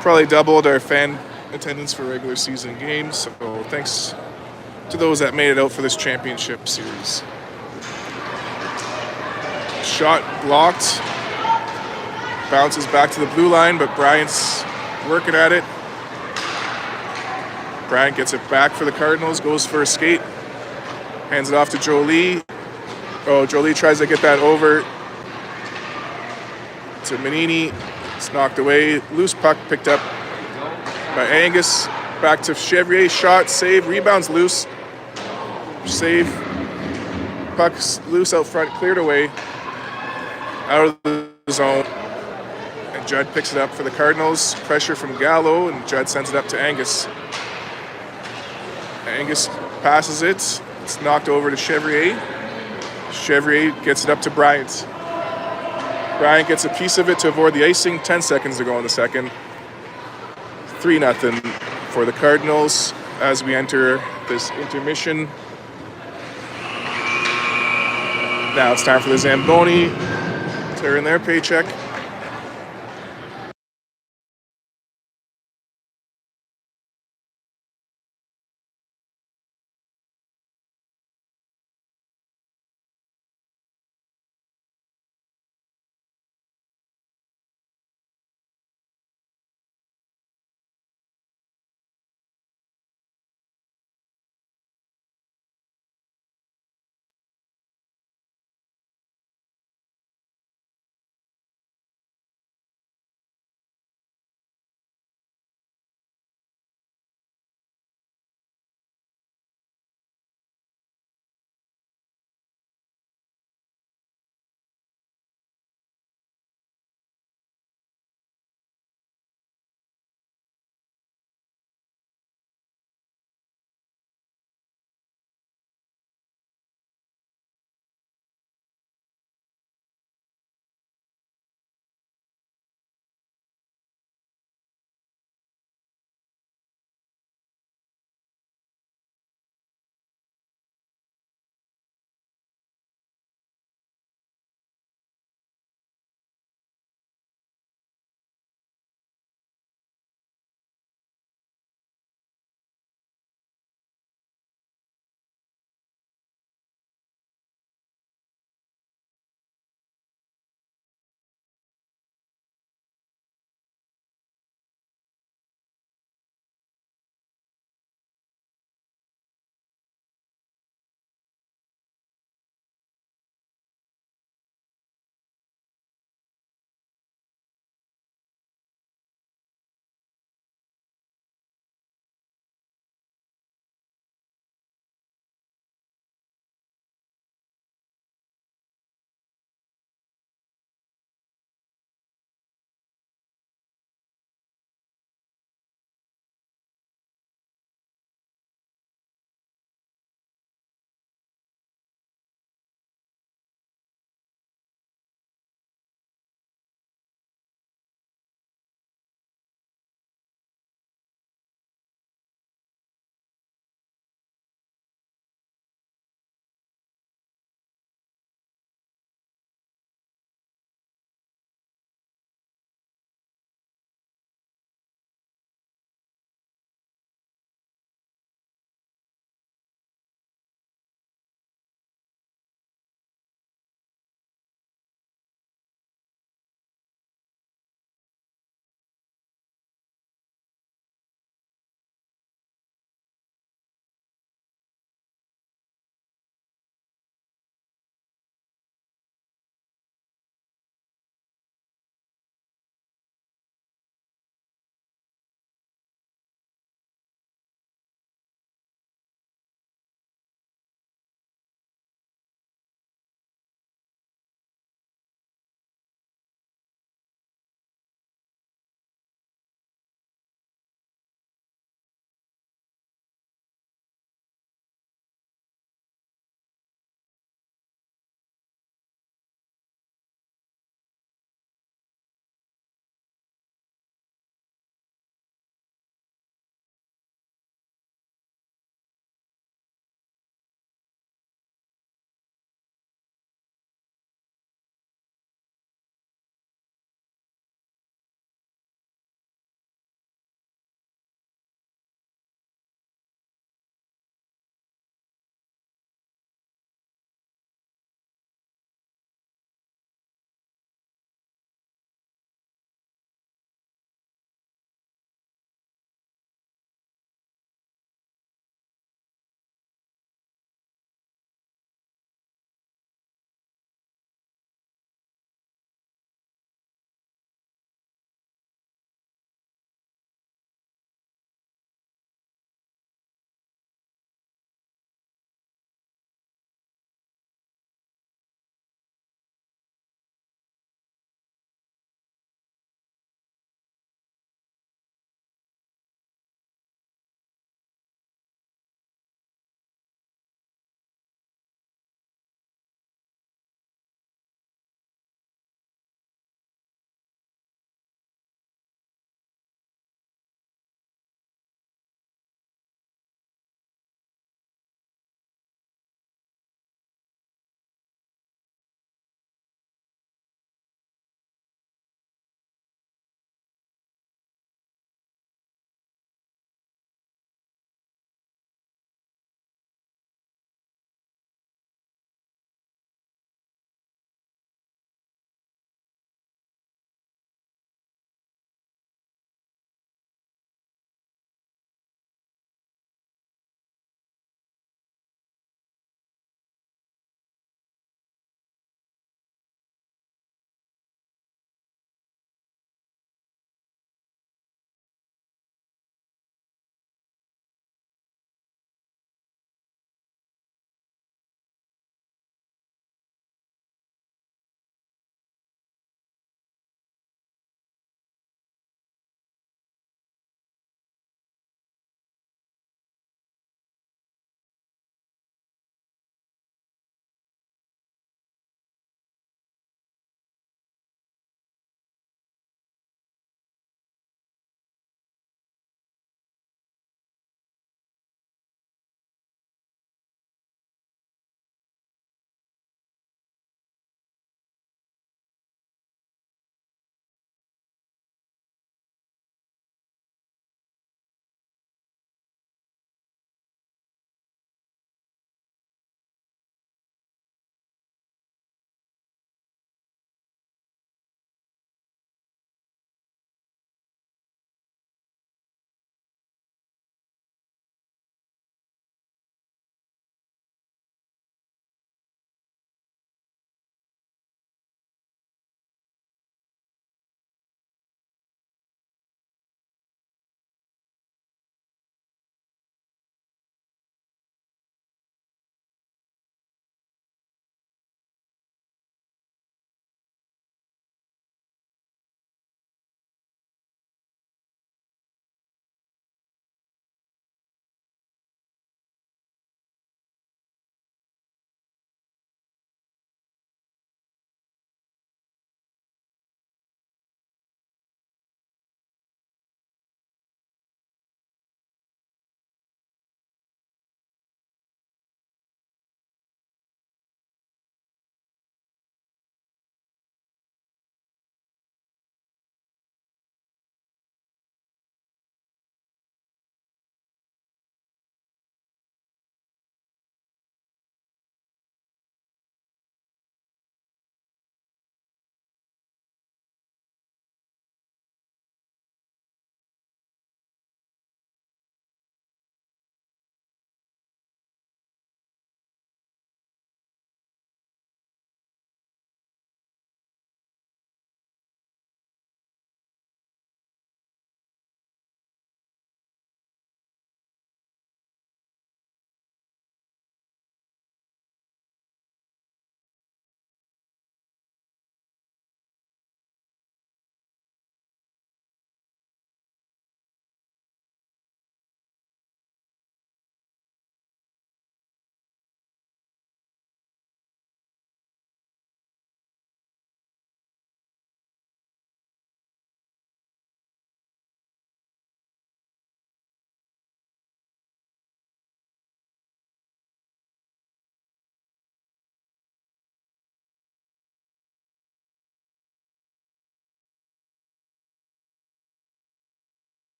probably doubled our fan attendance for regular season games. So thanks to those that made it out for this championship series. Shot blocked. Bounces back to the blue line, but Bryant's working at it. Bryant gets it back for the Cardinals, goes for a skate. Hands it off to Jolie. Oh, Jolie tries to get that over to Manini. It's knocked away. Loose puck picked up by Angus. Back to Chevrier. Shot, save, rebounds loose. Save. Puck's loose out front, cleared away. Out of the zone. And Judd picks it up for the Cardinals. Pressure from Gallo, and Judd sends it up to Angus. Angus passes it. It's knocked over to Chevrier. Chevrier gets it up to Bryant. Bryant gets a piece of it to avoid the icing. 10 seconds to go in the second. 3-0 for the Cardinals as we enter this intermission. Now it's time for the Zamboni to earn their paycheck.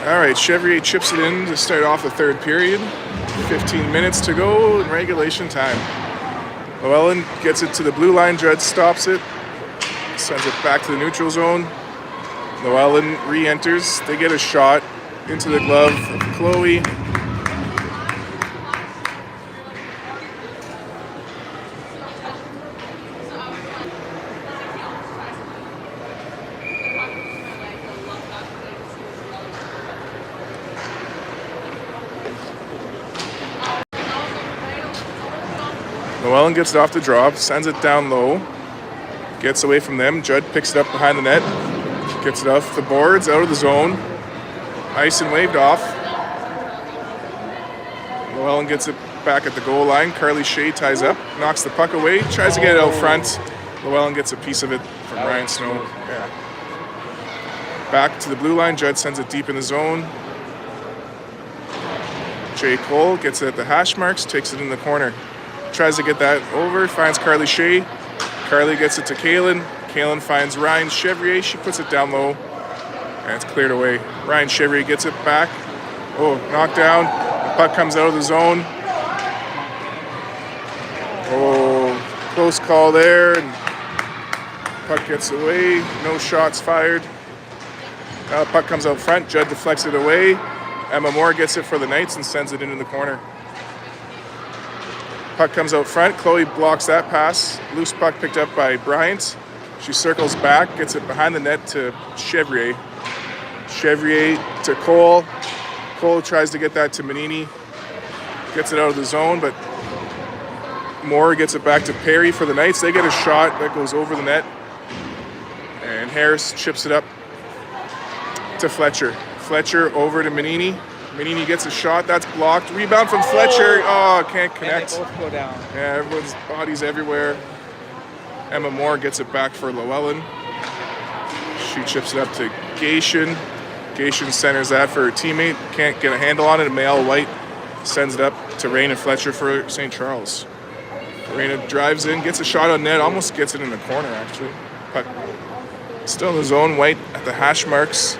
All right, Chevrier chips it in to start off the third period. 15 minutes to go in regulation time. Loellen gets it to the blue line. Judd stops it, sends it back to the neutral zone. Loellen re-enters. They get a shot into the glove of Chloe. Loellen gets it off the drop, sends it down low, gets away from them. Judd picks it up behind the net, gets it off the boards, out of the zone. Ice and waved off. Loellen gets it back at the goal line. Carly Shea ties up, knocks the puck away, tries to get it out front. Llewellyn gets a piece of it from Ryan Snow. Yeah. Back to the blue line. Judd sends it deep in the zone. Jay Cole gets it at the hash marks, takes it in the corner. Tries to get that over, finds Carly Shea. Carly gets it to Kaylin. Kaylin finds Ryan Chevrier. She puts it down low, and it's cleared away. Ryan Chevrier gets it back. Oh, knocked down. The puck comes out of the zone. Oh, close call there. And puck gets away. No shots fired. Now the puck comes out front. Judd deflects it away. Emma Moore gets it for the Knights and sends it into the corner. Puck comes out front. Chloe blocks that pass. Loose puck picked up by Bryant. She circles back, gets it behind the net to Chevrier. Chevrier to Cole. Cole tries to get that to Manini. Gets it out of the zone, but Moore gets it back to Perry for the Knights. They get a shot that goes over the net. And Harris chips it up to Fletcher. Fletcher over to Manini. Manini gets a shot. That's blocked. Rebound from Fletcher. Oh, can't connect. And they both go down. Yeah, everyone's bodies everywhere. Emma Moore gets it back for Loellen. She chips it up to Gation. Gation centers that for her teammate. Can't get a handle on it. Mael White sends it up to Raina Fletcher for St. Charles. Raina drives in, gets a shot on net, almost gets it in the corner actually. Puck still in the zone. White at the hash marks.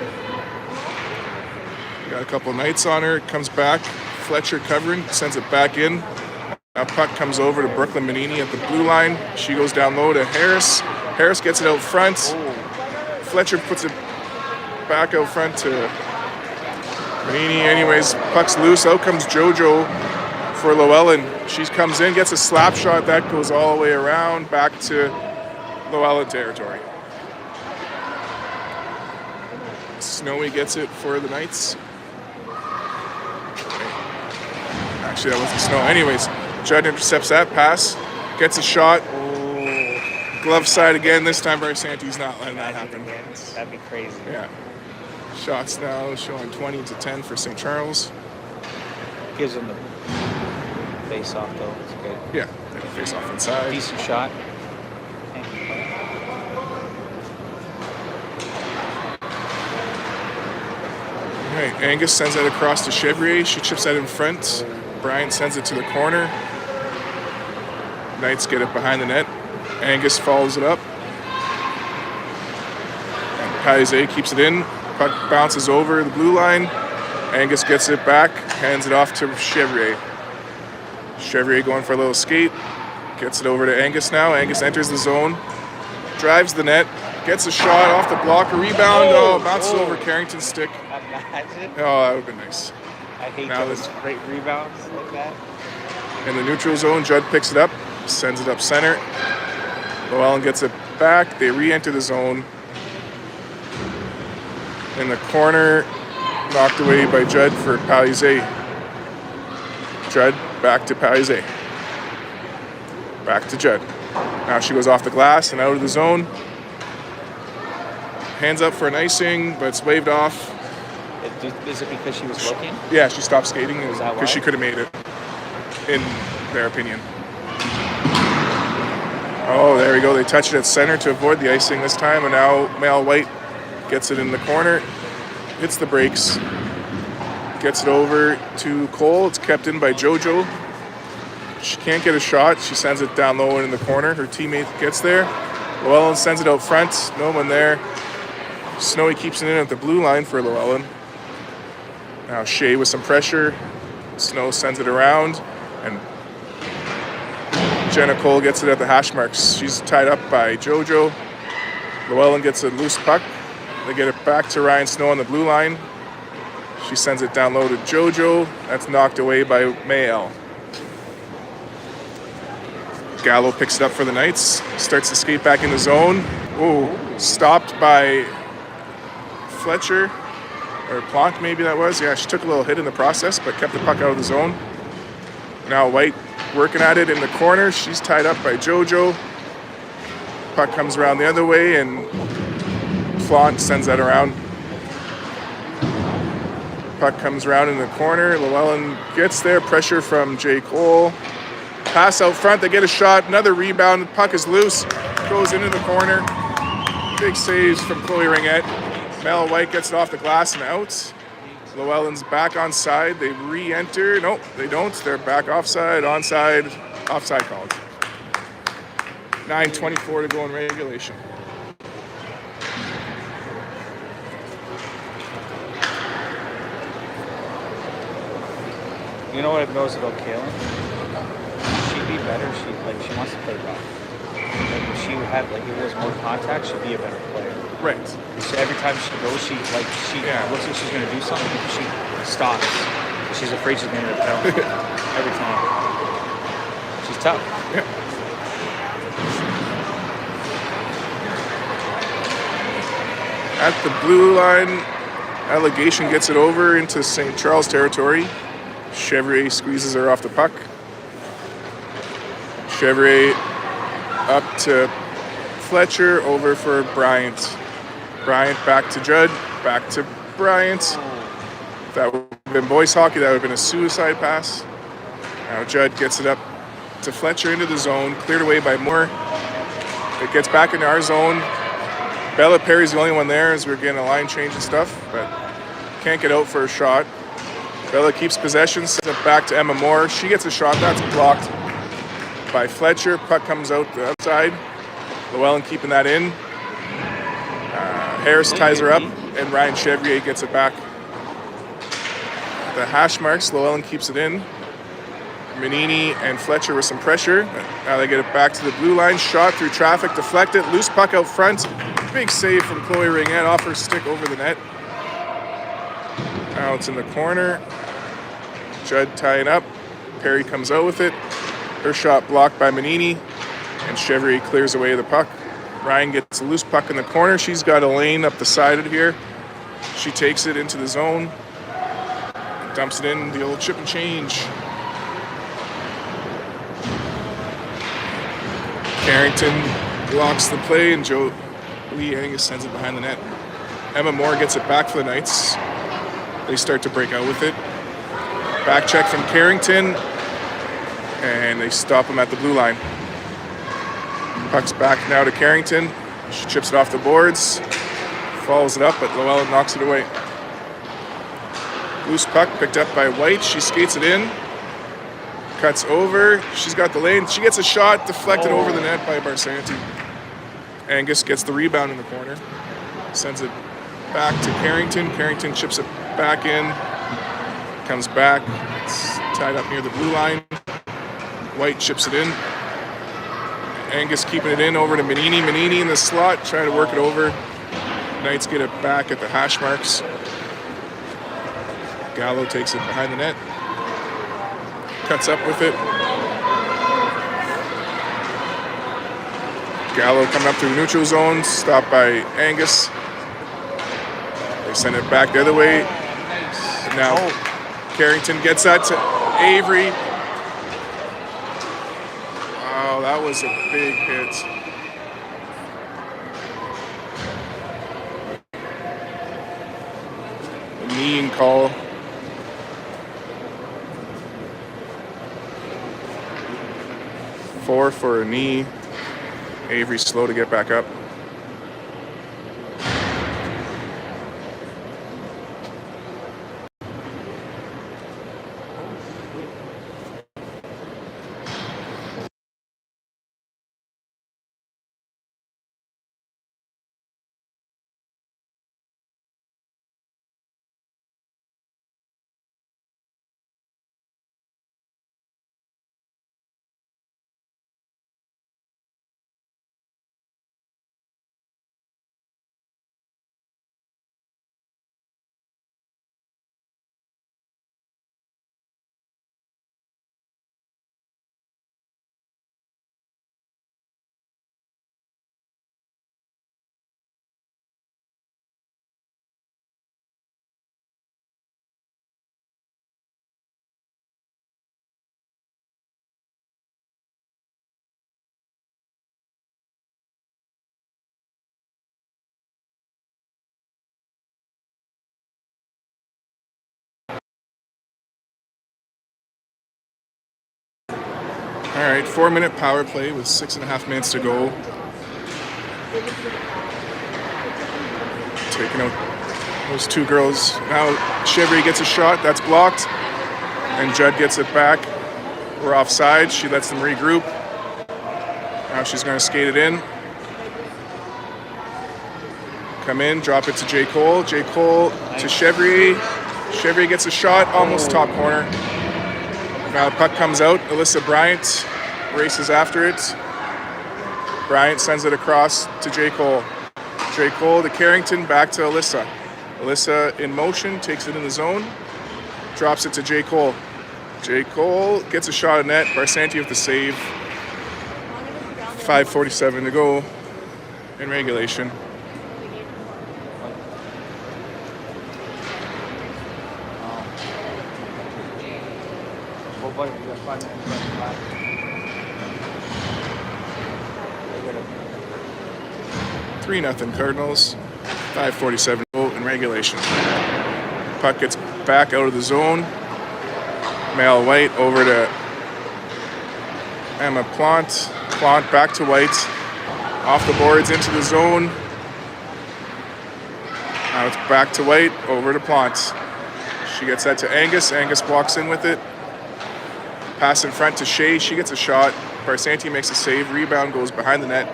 Got a couple Knights on her. Comes back. Fletcher covering, sends it back in. Now puck comes over to Brooklyn Manini at the blue line. She goes down low to Harris. Harris gets it out front. Fletcher puts it back out front to Manini. Anyways, puck's loose. Out comes JoJo for Loellen. She comes in, gets a slap shot. That goes all the way around back to Loellen territory. Snowy gets it for the Knights. Actually, that wasn't Snow. Anyways, Judd intercepts that pass, gets a shot. Glove side again. This time, Barsanti's not letting that happen. That'd be crazy. Yeah. Shots now showing 20-10 for St. Charles. Gives them the face off though. It's good. Yeah, they face off inside. Decent shot. All right, Angus sends that across to Chevrier. She chips that in front. Brian sends it to the corner. Knights get it behind the net. Angus follows it up. And Paize keeps it in. Puck bounces over the blue line. Angus gets it back, hands it off to Chevrier. Chevrier going for a little skate. Gets it over to Angus now. Angus enters the zone. Drives the net. Gets a shot off the block. A rebound. Oh, bounces over Carrington's stick. Imagine. Oh, that would have been nice. I hate Now those great rebounds like that. In the neutral zone, Judd picks it up, sends it up center. Loellen gets it back. They re-enter the zone. In the corner, knocked away by Judd for Paize. Judd back to Paize. Back to Judd. Now she goes off the glass and out of the zone. Hands up for an icing, but it's waved off. Is it because she was looking? Yeah, she stopped skating Is that why? because she could have made it, in their opinion. Oh, there we go. They touch it at center to avoid the icing this time, and now Mal White gets it in the corner, hits the brakes, gets it over to Cole. It's kept in by JoJo. She can't get a shot. She sends it down low and in the corner. Her teammate gets there. Llewellyn sends it out front. No one there. Snowy keeps it in at the blue line for Llewellyn. Now Shea with some pressure. Snow sends it around, and Jenna Cole gets it at the hash marks. She's tied up by JoJo. Loellen gets a loose puck. They get it back to Ryan Snow on the blue line. She sends it down low to JoJo. That's knocked away by Mayel. Gallo picks it up for the Knights. Starts to skate back in the zone. Oh, stopped by Fletcher. Or Plonk, maybe that was. Yeah, she took a little hit in the process, but kept the puck out of the zone. Now White working at it in the corner. She's tied up by JoJo. Puck comes around the other way, and Flaunt sends that around. Puck comes around in the corner. Llewellyn gets there. Pressure from J. Cole. Pass out front. They get a shot. Another rebound. The puck is loose. Goes into the corner. Big saves from Chloe Ringette. Mel White gets it off the glass and out. Llewellyn's back onside. They re-enter. Nope, they don't. They're back offside, onside, offside called. 9:24 to go in regulation. You know what I've noticed about Kaylin? She'd be better. She wants to play rough. Like if she had if it was more contact, she'd be a better player. Right. So every time she goes, she looks like she's gonna do something, but she stops. She's afraid she's gonna get a penalty every time. She's tough. Yeah. At the blue line, Allegation gets it over into St. Charles territory. Chevrier squeezes her off the puck. Chevrier up to Fletcher, over for Bryant. Bryant back to Judd, back to Bryant. If that would have been boys hockey, that would have been a suicide pass. Now Judd gets it up to Fletcher into the zone, cleared away by Moore. It gets back into our zone. Bella Perry's the only one there as we're getting a line change and stuff, but can't get out for a shot. Bella keeps possession, sends it back to Emma Moore. She gets a shot, that's blocked by Fletcher. Puck comes out the outside. Llewellyn keeping that in. Harris ties her up, and Ryan Chevrier gets it back. The hash marks, Llewellyn keeps it in. Manini and Fletcher with some pressure. Now they get it back to the blue line. Shot through traffic, deflected. Loose puck out front. Big save from Chloe Ringette off her stick over the net. Now it's in the corner. Judd tying up. Perry comes out with it. Her shot blocked by Manini, and Chevrier clears away the puck. Ryan gets a loose puck in the corner. She's got a lane up the side of here. She takes it into the zone. Dumps it in, the old chip and change. Carrington blocks the play, and Lee Angus sends it behind the net. Emma Moore gets it back for the Knights. They start to break out with it. Back check from Carrington, and they stop him at the blue line. Puck's back now to Carrington. She chips it off the boards, follows it up, but Loellen knocks it away. Loose puck picked up by White. She skates it in, cuts over. She's got the lane. She gets a shot deflected over the net by Barsanti. Angus gets the rebound in the corner, sends it back to Carrington. Carrington chips it back in, comes back. It's tied up near the blue line. White chips it in. Angus keeping it in over to Manini. Manini in the slot, trying to work it over. Knights get it back at the hash marks. Gallo takes it behind the net. Cuts up with it. Gallo coming up through the neutral zone, stopped by Angus. They send it back the other way. And now Carrington gets that to Avery. Wow, that was a big hit. A mean call. 4 for a knee. Avery slow to get back up. All right, 4-minute power play with 6.5 minutes to go. Taking out those two girls. Now Chevry gets a shot, that's blocked. And Judd gets it back. We're offside, she lets them regroup. Now she's gonna skate it in. Come in, drop it to J. Cole. J. Cole to Chevrier. Chevrier gets a shot, almost top corner. Now the puck comes out. Alyssa Bryant races after it. Bryant sends it across to J. Cole. J. Cole to Carrington, back to Alyssa. Alyssa in motion, takes it in the zone. Drops it to J. Cole. J. Cole gets a shot at net. Barsanti with the save. 5:47 to go in regulation. Well, buddy, we got 5 minutes left. 3-0 Cardinals. 5:47 to go in regulation. Puck gets back out of the zone. Mel White over to Emma Plant. Plant back to White. Off the boards into the zone. Now it's back to White, over to Plant. She gets that to Angus. Angus blocks in with it. Pass in front to Shea. She gets a shot. Barsanti makes a save. Rebound goes behind the net.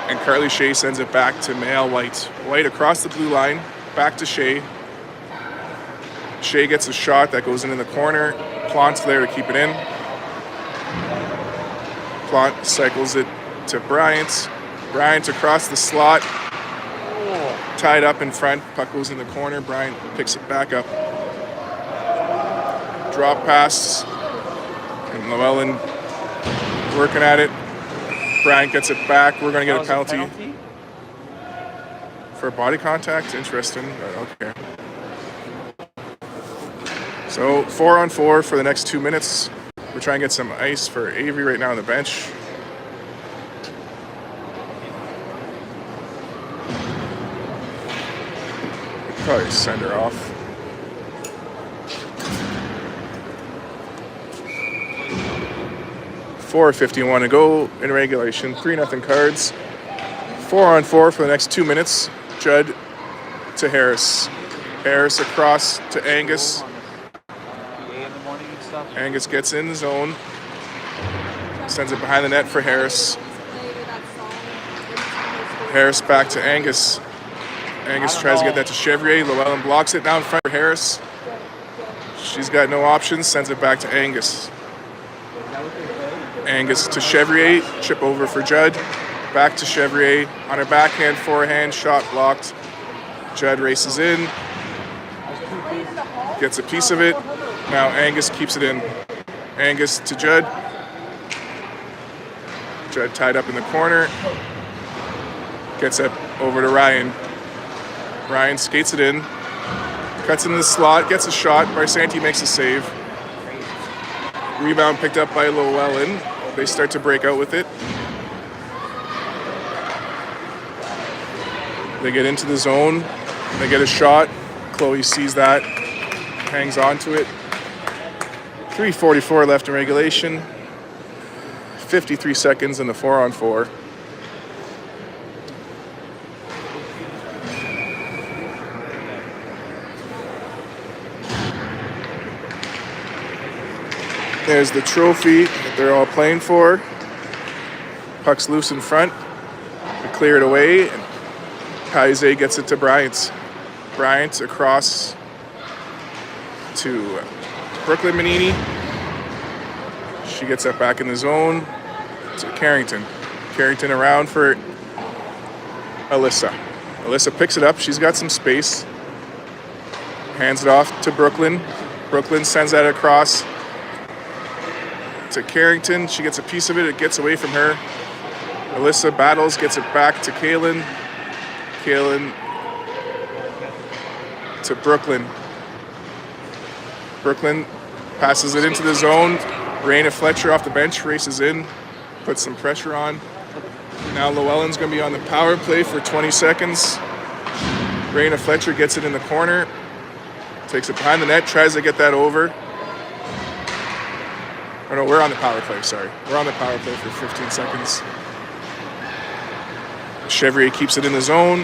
And Carly Shea sends it back to Mael White. White across the blue line. Back to Shea. Shea gets a shot that goes in the corner. Plant's there to keep it in. Plant cycles it to Bryant. Bryant across the slot. Tied up in front. Puck goes in the corner. Bryant picks it back up. Drop pass. And Loellen working at it. Bryant gets it back. We're going to get a penalty for body contact. Interesting. Okay. So 4-on-4 for the next 2 minutes. We're trying to get some ice for Avery right now on the bench. Probably send her off. .451 to go in regulation. 3-0 Cards. 4-on-4 for the next 2 minutes. Judd to Harris. Harris across to Angus. Angus gets in the zone. Sends it behind the net for Harris. Harris back to Angus. Angus tries to get that to Chevrier. Loellen blocks it. Now in front for Harris. She's got no options. Sends it back to Angus. Angus to Chevrier. Chip over for Judd. Back to Chevrier. On her backhand, forehand. Shot blocked. Judd races in. Gets a piece of it. Now Angus keeps it in. Angus to Judd. Judd tied up in the corner. Gets it over to Ryan. Ryan skates it in. Cuts into the slot. Gets a shot. Barsanti makes a save. Rebound picked up by Loellen. They start to break out with it. They get into the zone. They get a shot. Chloe sees that. Hangs on to it. 3:44 left in regulation. 53 seconds in the 4-on-4. There's the trophy that they're all playing for. Puck's loose in front. They clear it away. And Kaise gets it to Bryant. Bryant across to Brooklyn Manini. She gets that back in the zone to Carrington. Carrington around for Alyssa. Alyssa picks it up. She's got some space. Hands it off to Brooklyn. Brooklyn sends that across to Carrington. She gets a piece of it. It gets away from her. Alyssa battles, gets it back to Kaylin. Kaylin to Brooklyn. Brooklyn passes it into the zone. Raina Fletcher off the bench races in, puts some pressure on. Now Loellen's going to be on the power play for 20 seconds. Raina Fletcher gets it in the corner, takes it behind the net, tries to get that over. Or no, we're on the power play, sorry. We're on the power play for 15 seconds. Chevrier keeps it in the zone.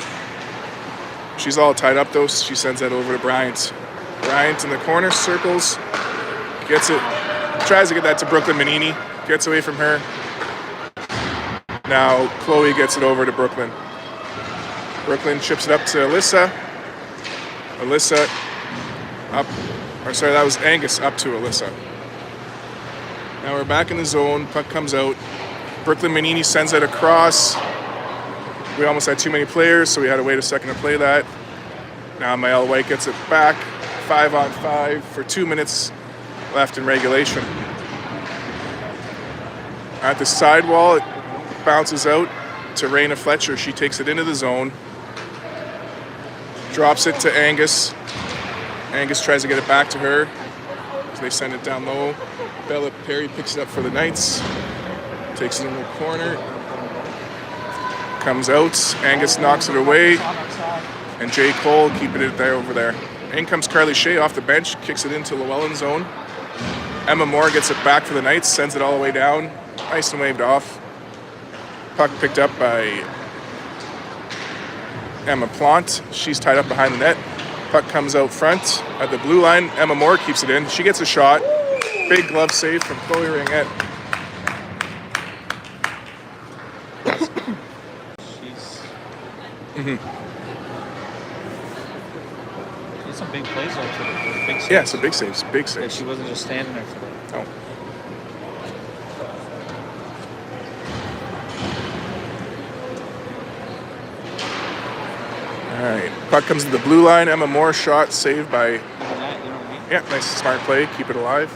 She's all tied up though, so she sends that over to Bryant. Bryant in the corner, circles, gets it, tries to get that to Brooklyn Manini, gets away from her. Now Chloe gets it over to Brooklyn. Brooklyn chips it up to Alyssa. Alyssa up, or sorry, that was Angus up to Alyssa. Now we're back in the zone, puck comes out. Brooklyn Manini sends it across. We almost had too many players, so we had to wait a second to play that. Now Mael White gets it back, 5-on-5 for 2 minutes left in regulation. At the sidewall, it bounces out to Raina Fletcher. She takes it into the zone, drops it to Angus. Angus tries to get it back to her. So they send it down low. Bella Perry picks it up for the Knights. Takes it in the corner. Comes out. Angus knocks it away. And Jay Cole keeping it there over there. In comes Carly Shea off the bench. Kicks it into Loellen zone. Emma Moore gets it back for the Knights. Sends it all the way down. Nice and waved off. Puck picked up by Emma Plant. She's tied up behind the net. Puck comes out front at the blue line. Emma Moore keeps it in. She gets a shot. Big glove save from Chloe Ringette. She's some big plays though today. Big saves. Yeah, some big saves. Big Yeah, saves. she wasn't just standing there today. No. All right. Puck comes to the blue line. Emma Moore shot saved by. You know what I mean? Yeah, nice smart play. Keep it alive.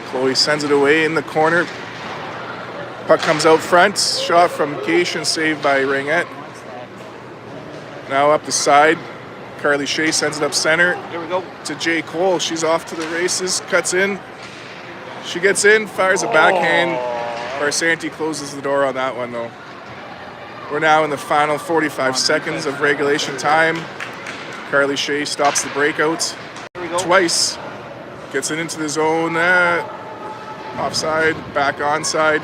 Chloe sends it away in the corner. Puck comes out front. Shot from Cation, saved by Ringette. Now up the side. Carly Shea sends it up center. Here we go. To Jay Cole. She's off to the races. Cuts in. She gets in. Fires a backhand. Barsanti closes the door on that one though. We're now in the final 45 seconds of regulation time. Carly Shea stops the breakout Here we go. twice. Gets it into the zone. Offside. Back onside.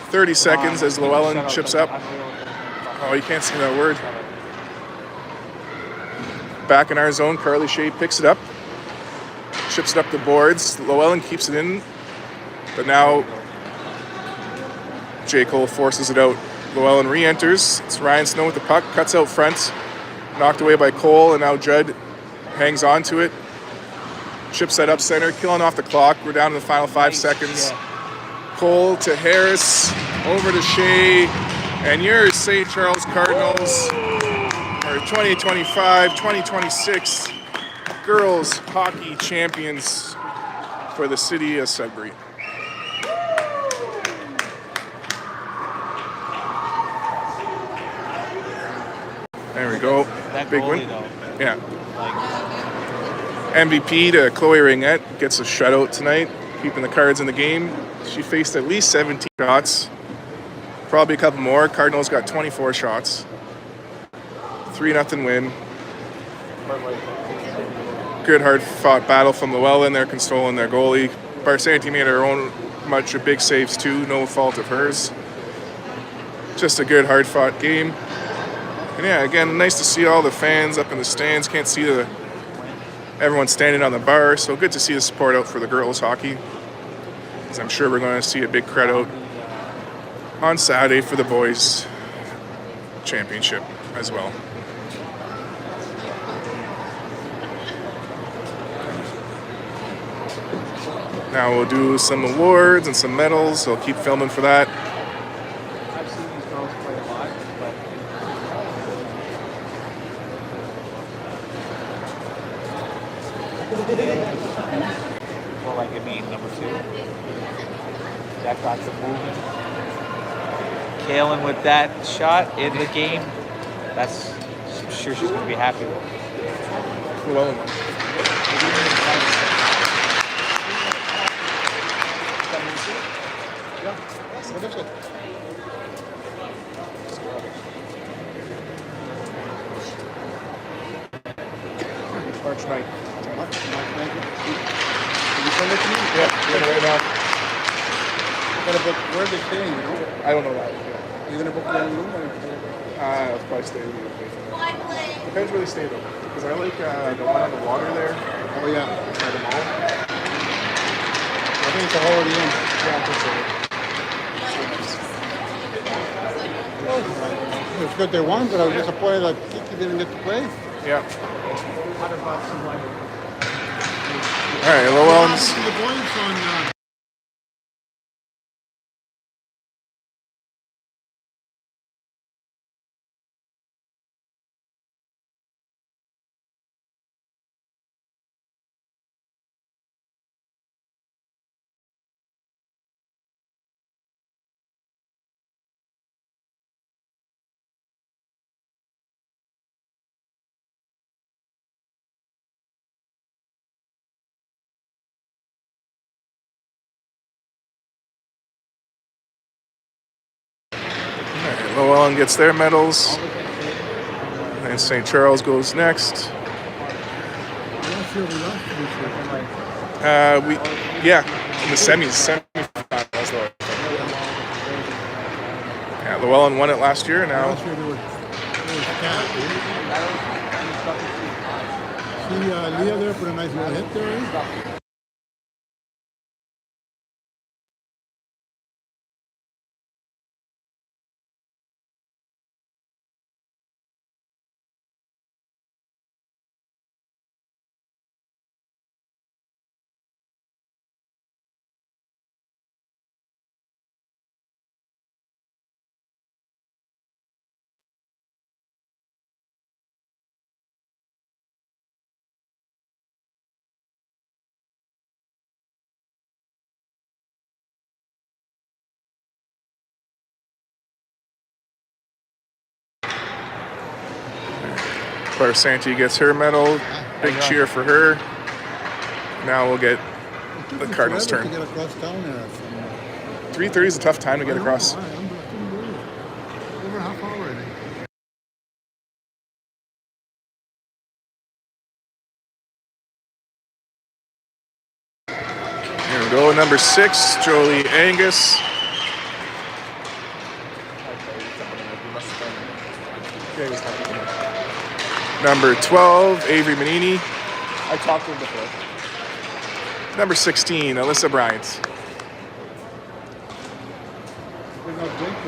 30 seconds as Loellen chips up. Oh, you can't say that word. Back in our zone, Carly Shea picks it up. Chips it up the boards. Loellen keeps it in. But now J. Cole forces it out. Loellen re-enters. It's Ryan Snow with the puck. Cuts out front. Knocked away by Cole. And now Judd hangs on to it. Chips that up center. Killing off the clock. We're down to the final 5 seconds. Yeah. Cole to Harris. Over to Shea. And your St. Charles Cardinals are 2025-2026 girls hockey champions for the city of Sudbury. There we go. That Big goalie, win. though. Yeah. Like, MVP to Chloe Ringette. Gets a shutout tonight, keeping the Cards in the game. She faced at least 17 shots. Probably a couple more. Cardinals got 24 shots. 3-0 win. Good hard-fought battle from Loellen. They're consoling their goalie. Barsanti made her own bunch of big saves too. No fault of hers. Just a good hard-fought game. And yeah, again, nice to see all the fans up in the stands. Can't see everyone standing on the bar. So good to see the support out for the girls hockey. As I'm sure we're going to see a big crowd out on Saturday for the boys championship as well. Now we'll do some awards and some medals, so I'll keep filming for that. I've seen these girls play a lot, but more like it being number 2. That got them moving. Kaylin with that shot in the game. That's, I'm sure she's going to be happy with. Well, March 9th. Can you send it to me? Yeah, right now. Gotta book where they stay, you know? I don't know that. You're gonna book your own room or? I'll probably stay with you. Depends where they stay though. Because I like the one on the water there. Oh yeah. By the mall. I think it's already in. Yeah, I think so. It's good they won, but I was disappointed that Kiki didn't get to play. Yeah. All right, Loellen's. See the boys on. Loellen gets their medals. And St. Charles goes next. In the semifinals. Yeah, Loellen won it last year. Now Last year there was See Leah there put a nice little hit there. Santi gets her medal. Big cheer for her. Now we'll get the Cardinals' turn. To get across town there from, 3:30 is a tough time to get across. I couldn't believe it. Over a half hour, I think. Here we go. Number 6, Jolie Angus. Number 12, Avery Manini. I talked to him before. Number 16, Alyssa Bryant.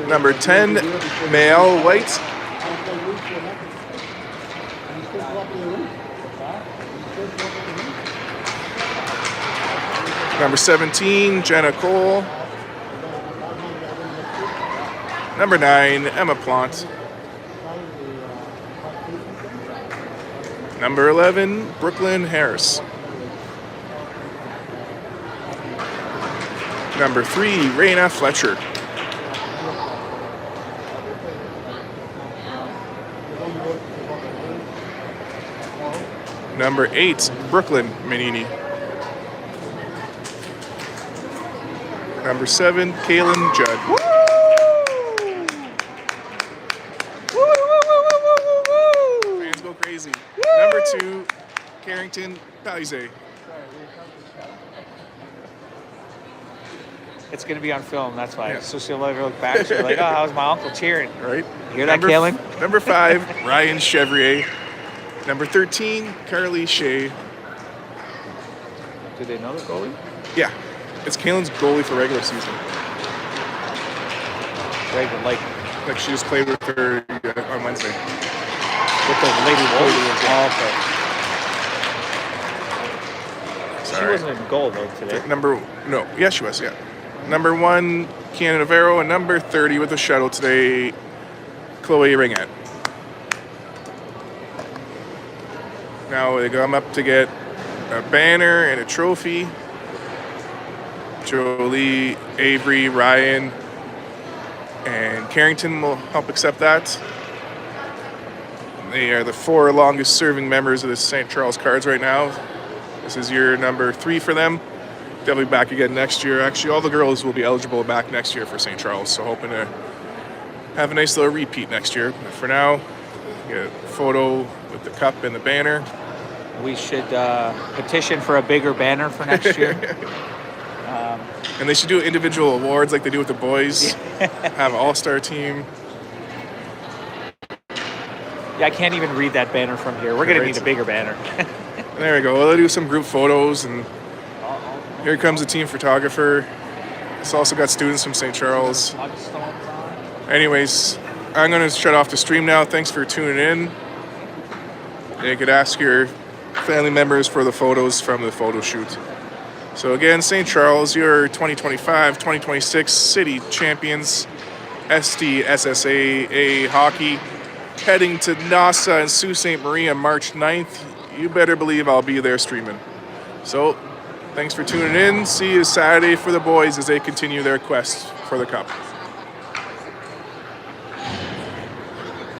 Number 10, Mael White. Number 17, Jenna Cole. Number 9, Emma Plant. Number 11, Brooklyn Harris. Number 3, Raina Fletcher. Number 8, Brooklyn Manini. Number 7, Kaylin Judd. Fans go crazy. Number 2, Carrington Palize. It's going to be on film, that's why. Yeah. So she'll look back, she'll be like, oh, how's my uncle cheering? Right? You hear that, Kaylin? Number 5, Ryan Chevrier. Number 13, Carly Shea. Do they know the goalie? Yeah, it's Kaylin's goalie for regular season. Greg would like Like she just played with her on Wednesday. with the lady goalie. She Sorry. wasn't in goal, though, today. Yes, she was, yeah. Number 1, Kiana Navarro, and number 30 with the shuttle today, Chloe Ringette. Now they come up to get a banner and a trophy. Jolie, Avery, Ryan, and Carrington will help accept that. They are the 4 longest serving members of the St. Charles Cards right now. This is year number 3 for them. They'll be back again next year. Actually, all the girls will be eligible back next year for St. Charles, so hoping to have a nice little repeat next year. But for now, get a photo with the cup and the banner. We should petition for a bigger banner for next year. And they should do individual awards like they do with the boys. Have an all-star team. Yeah, I can't even read that banner from here. We're going to Right. need a bigger banner. There we go. Well, they'll do some group photos, and here comes a team photographer. It's also got students from St. Charles. Anyways, I'm going to shut off the stream now. Thanks for tuning in. You could ask your family members for the photos from the photo shoot. So again, St. Charles, your 2025-2026 city champions, SD SSA A hockey, heading to Nassau and Sault Ste. Marie on March 9th. You better believe I'll be there streaming. So thanks for tuning in. See you Saturday for the boys as they continue their quest for the cup.